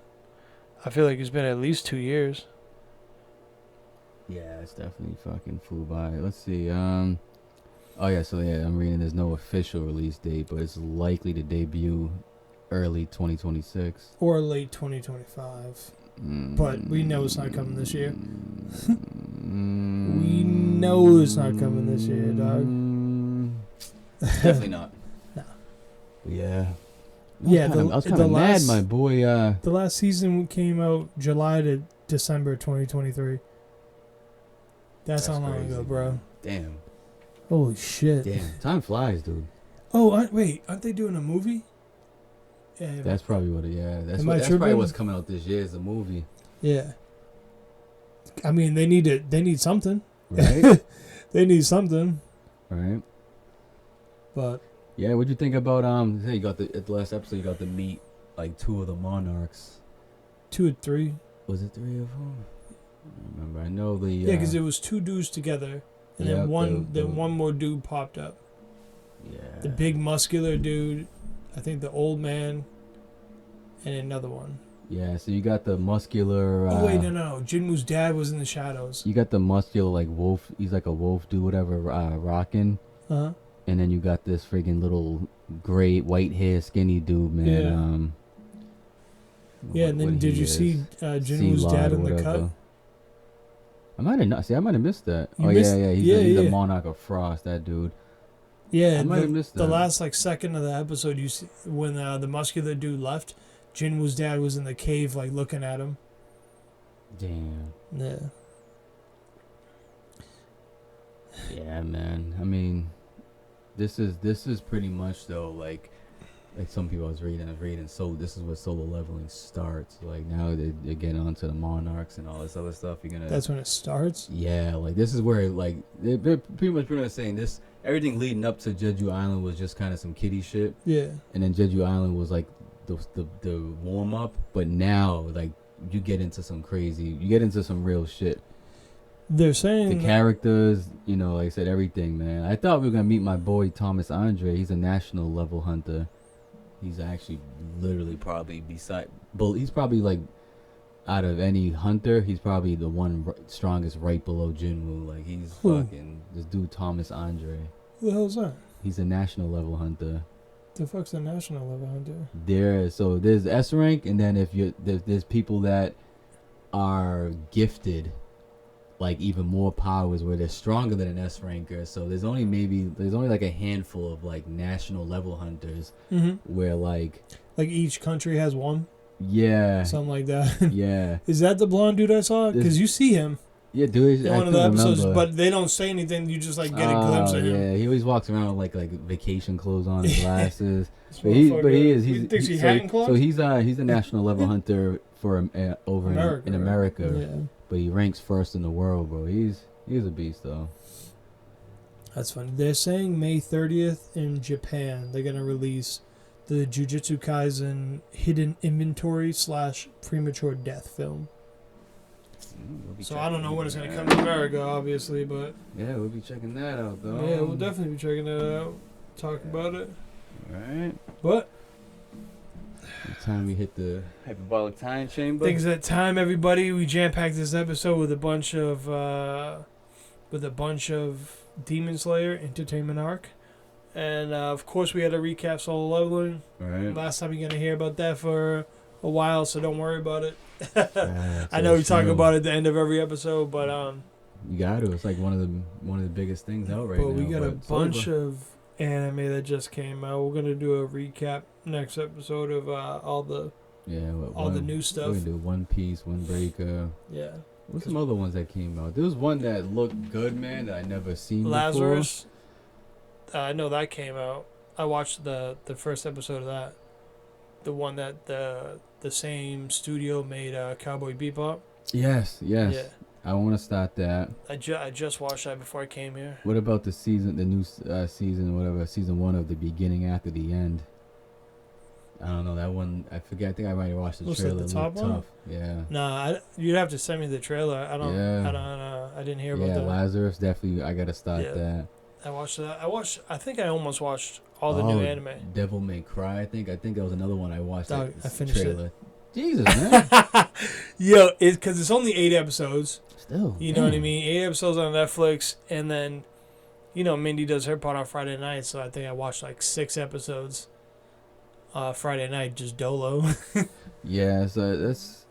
I feel like it's been at least 2 years. Yeah, it's definitely fucking flew by. Let's see. Oh yeah, so yeah, I'm reading. There's no official release date, but it's likely to debut early 2026 or late 2025. But we know it's not coming this year. We know it's not coming this year, dog. Definitely not. No. Yeah. Yeah, I was kind of mad, my boy. The last season came out July to December 2023. That's how long crazy, ago, bro. Damn. Holy shit. Damn. Time flies, dude. Oh, wait. Aren't they doing a movie? Yeah. That's probably what. Yeah. That's Am probably what's coming out this year is a movie. Yeah. I mean, they need something. Right. They need something. Right. But yeah, what'd you think about hey, you got at the last episode you got to meet like 2 of the monarchs. 2 or 3. Was it 3 of them? I don't remember. I know the yeah, because it was 2 dudes together, and then one more dude popped up. Yeah. The big muscular dude, I think the old man, and another one. Yeah, so you got the muscular. Oh wait, no. Jinwoo's dad was in the shadows. You got the muscular like wolf. He's like a wolf dude, whatever. Rocking. Uh huh. And then you got this friggin' little gray, white hair, skinny dude, man. Yeah. And then did you see Jinwoo's dad in the cut? I might have not. See, I might have missed that. Yeah. He's a monarch of frost. That dude. Yeah, I might have missed that. The last second of the episode, you see when the muscular dude left, Jinwoo's dad was in the cave, looking at him. Damn. Yeah. Yeah, man. I mean, this is pretty much though like some people I was reading. So this is where solo leveling starts. Like now they're getting onto the monarchs and all this other stuff. That's when it starts. Yeah, like this is where they're pretty much saying this. Everything leading up to Jeju Island was just kind of some kiddie shit. Yeah. And then Jeju Island was like the warm up, but now you get into some real shit. They're saying the characters, like I said, everything, man. I thought we were gonna meet my boy Thomas Andre. He's a national level hunter. He's actually literally probably he's probably out of any hunter, he's probably the one strongest right below Jinwoo. Like, he's fucking this dude Thomas Andre. Who the hell's that? He's a national level hunter. The fuck's a national level hunter? There's S rank, and then if there's people that are gifted like even more powers where they're stronger than an S ranker. So there's only like a handful of like national level hunters where like each country has one. Yeah, something like that. Yeah. Is that the blonde dude I saw? Because you see him. Yeah, dude. In one of the episodes, but they don't say anything. You just like get a glimpse of him. Yeah, he always walks around with like vacation clothes on, and glasses. but he is. He's a national level hunter for over in America. Yeah. But he ranks first in the world, bro. He's a beast, though. That's funny. They're saying May 30th in Japan they're gonna release the Jujutsu Kaisen Hidden Inventory / Premature Death film. So I don't know when it's going to come to America, obviously, but... Yeah, we'll be checking that out, though. Yeah, we'll definitely be checking that out. Talk about it. Alright. But... It's time we hit the hyperbolic time chamber. Things that time, everybody. We jam-packed this episode with a bunch of... Demon Slayer Entertainment Arc. And, of course, we had to recap Solo Leveling. Right. Last time you're going to hear about that for a while, so don't worry about it. I know we talk about it at the end of every episode, but you got to. It's like one of the biggest things out right now. But we got a bunch of anime that just came out. We're gonna do a recap next episode of all the new stuff. We're gonna do One Piece, Windbreaker. Yeah. What's some other ones that came out? There was one that looked good, man, that I never seen Lazarus. Before. I know that came out. I watched the first episode of that. The one that the same studio made Cowboy Bebop. Yes. Yeah. I want to start that. I just watched that before I came here. What about the new season, whatever, season 1 of The Beginning After the End? I don't know that one. I forget. I think I might have watched the trailer. The top one? Tough. Yeah. Nah, you'd have to send me the trailer. I don't. I didn't hear about that. Yeah, Lazarus definitely. I gotta start that. I watched that. I think I almost watched all the new anime. Devil May Cry. I think that was another one I watched. I finished trailer. it. Jesus, man. Yo, because it's only 8 episodes. Still. You know what I mean? 8 episodes on Netflix, and then, Mindy does her part on Friday night, so I think I watched like 6 episodes Friday night, just dolo. Yeah, so that's...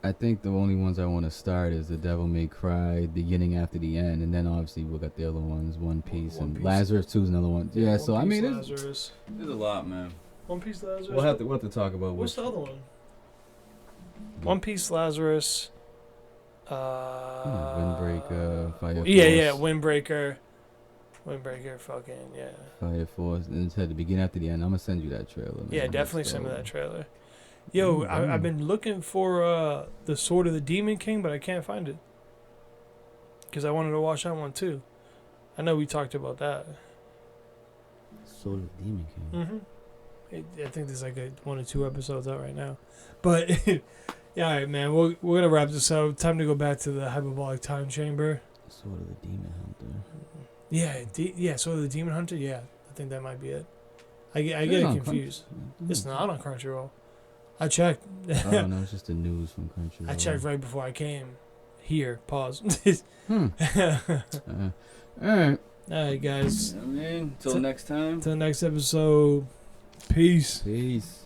I think the only ones I want to start is The Devil May Cry, Beginning After the End, and then obviously we'll got the other ones, One Piece, and Lazarus 2 is another one. Yeah, so I mean, there's a lot, man. One Piece, Lazarus. We'll have to talk about what's the other one? One Piece, Lazarus. Windbreaker, Fire Force. Yeah, Windbreaker, fucking yeah. Fire Force, and it's at the beginning after the end. I'm gonna send you that trailer. Man. Yeah, definitely send me that trailer. Yo, I've been looking for the Sword of the Demon King, but I can't find it. Because I wanted to watch that one too. I know we talked about that. Sword of the Demon King. Mm-hmm. I think there's like 1 or 2 episodes out right now. But, yeah, all right, man. We're going to wrap this up. Time to go back to the hyperbolic time chamber. Sword of the Demon Hunter. Yeah, Sword of the Demon Hunter. Yeah, I think that might be it. I get it confused. It's not on Crunchyroll. I checked. Oh, no, it's just the news from Crunchyroll. I checked right before I came here. Pause. All right. All right, guys. Until next time. Till next episode. Peace. Peace.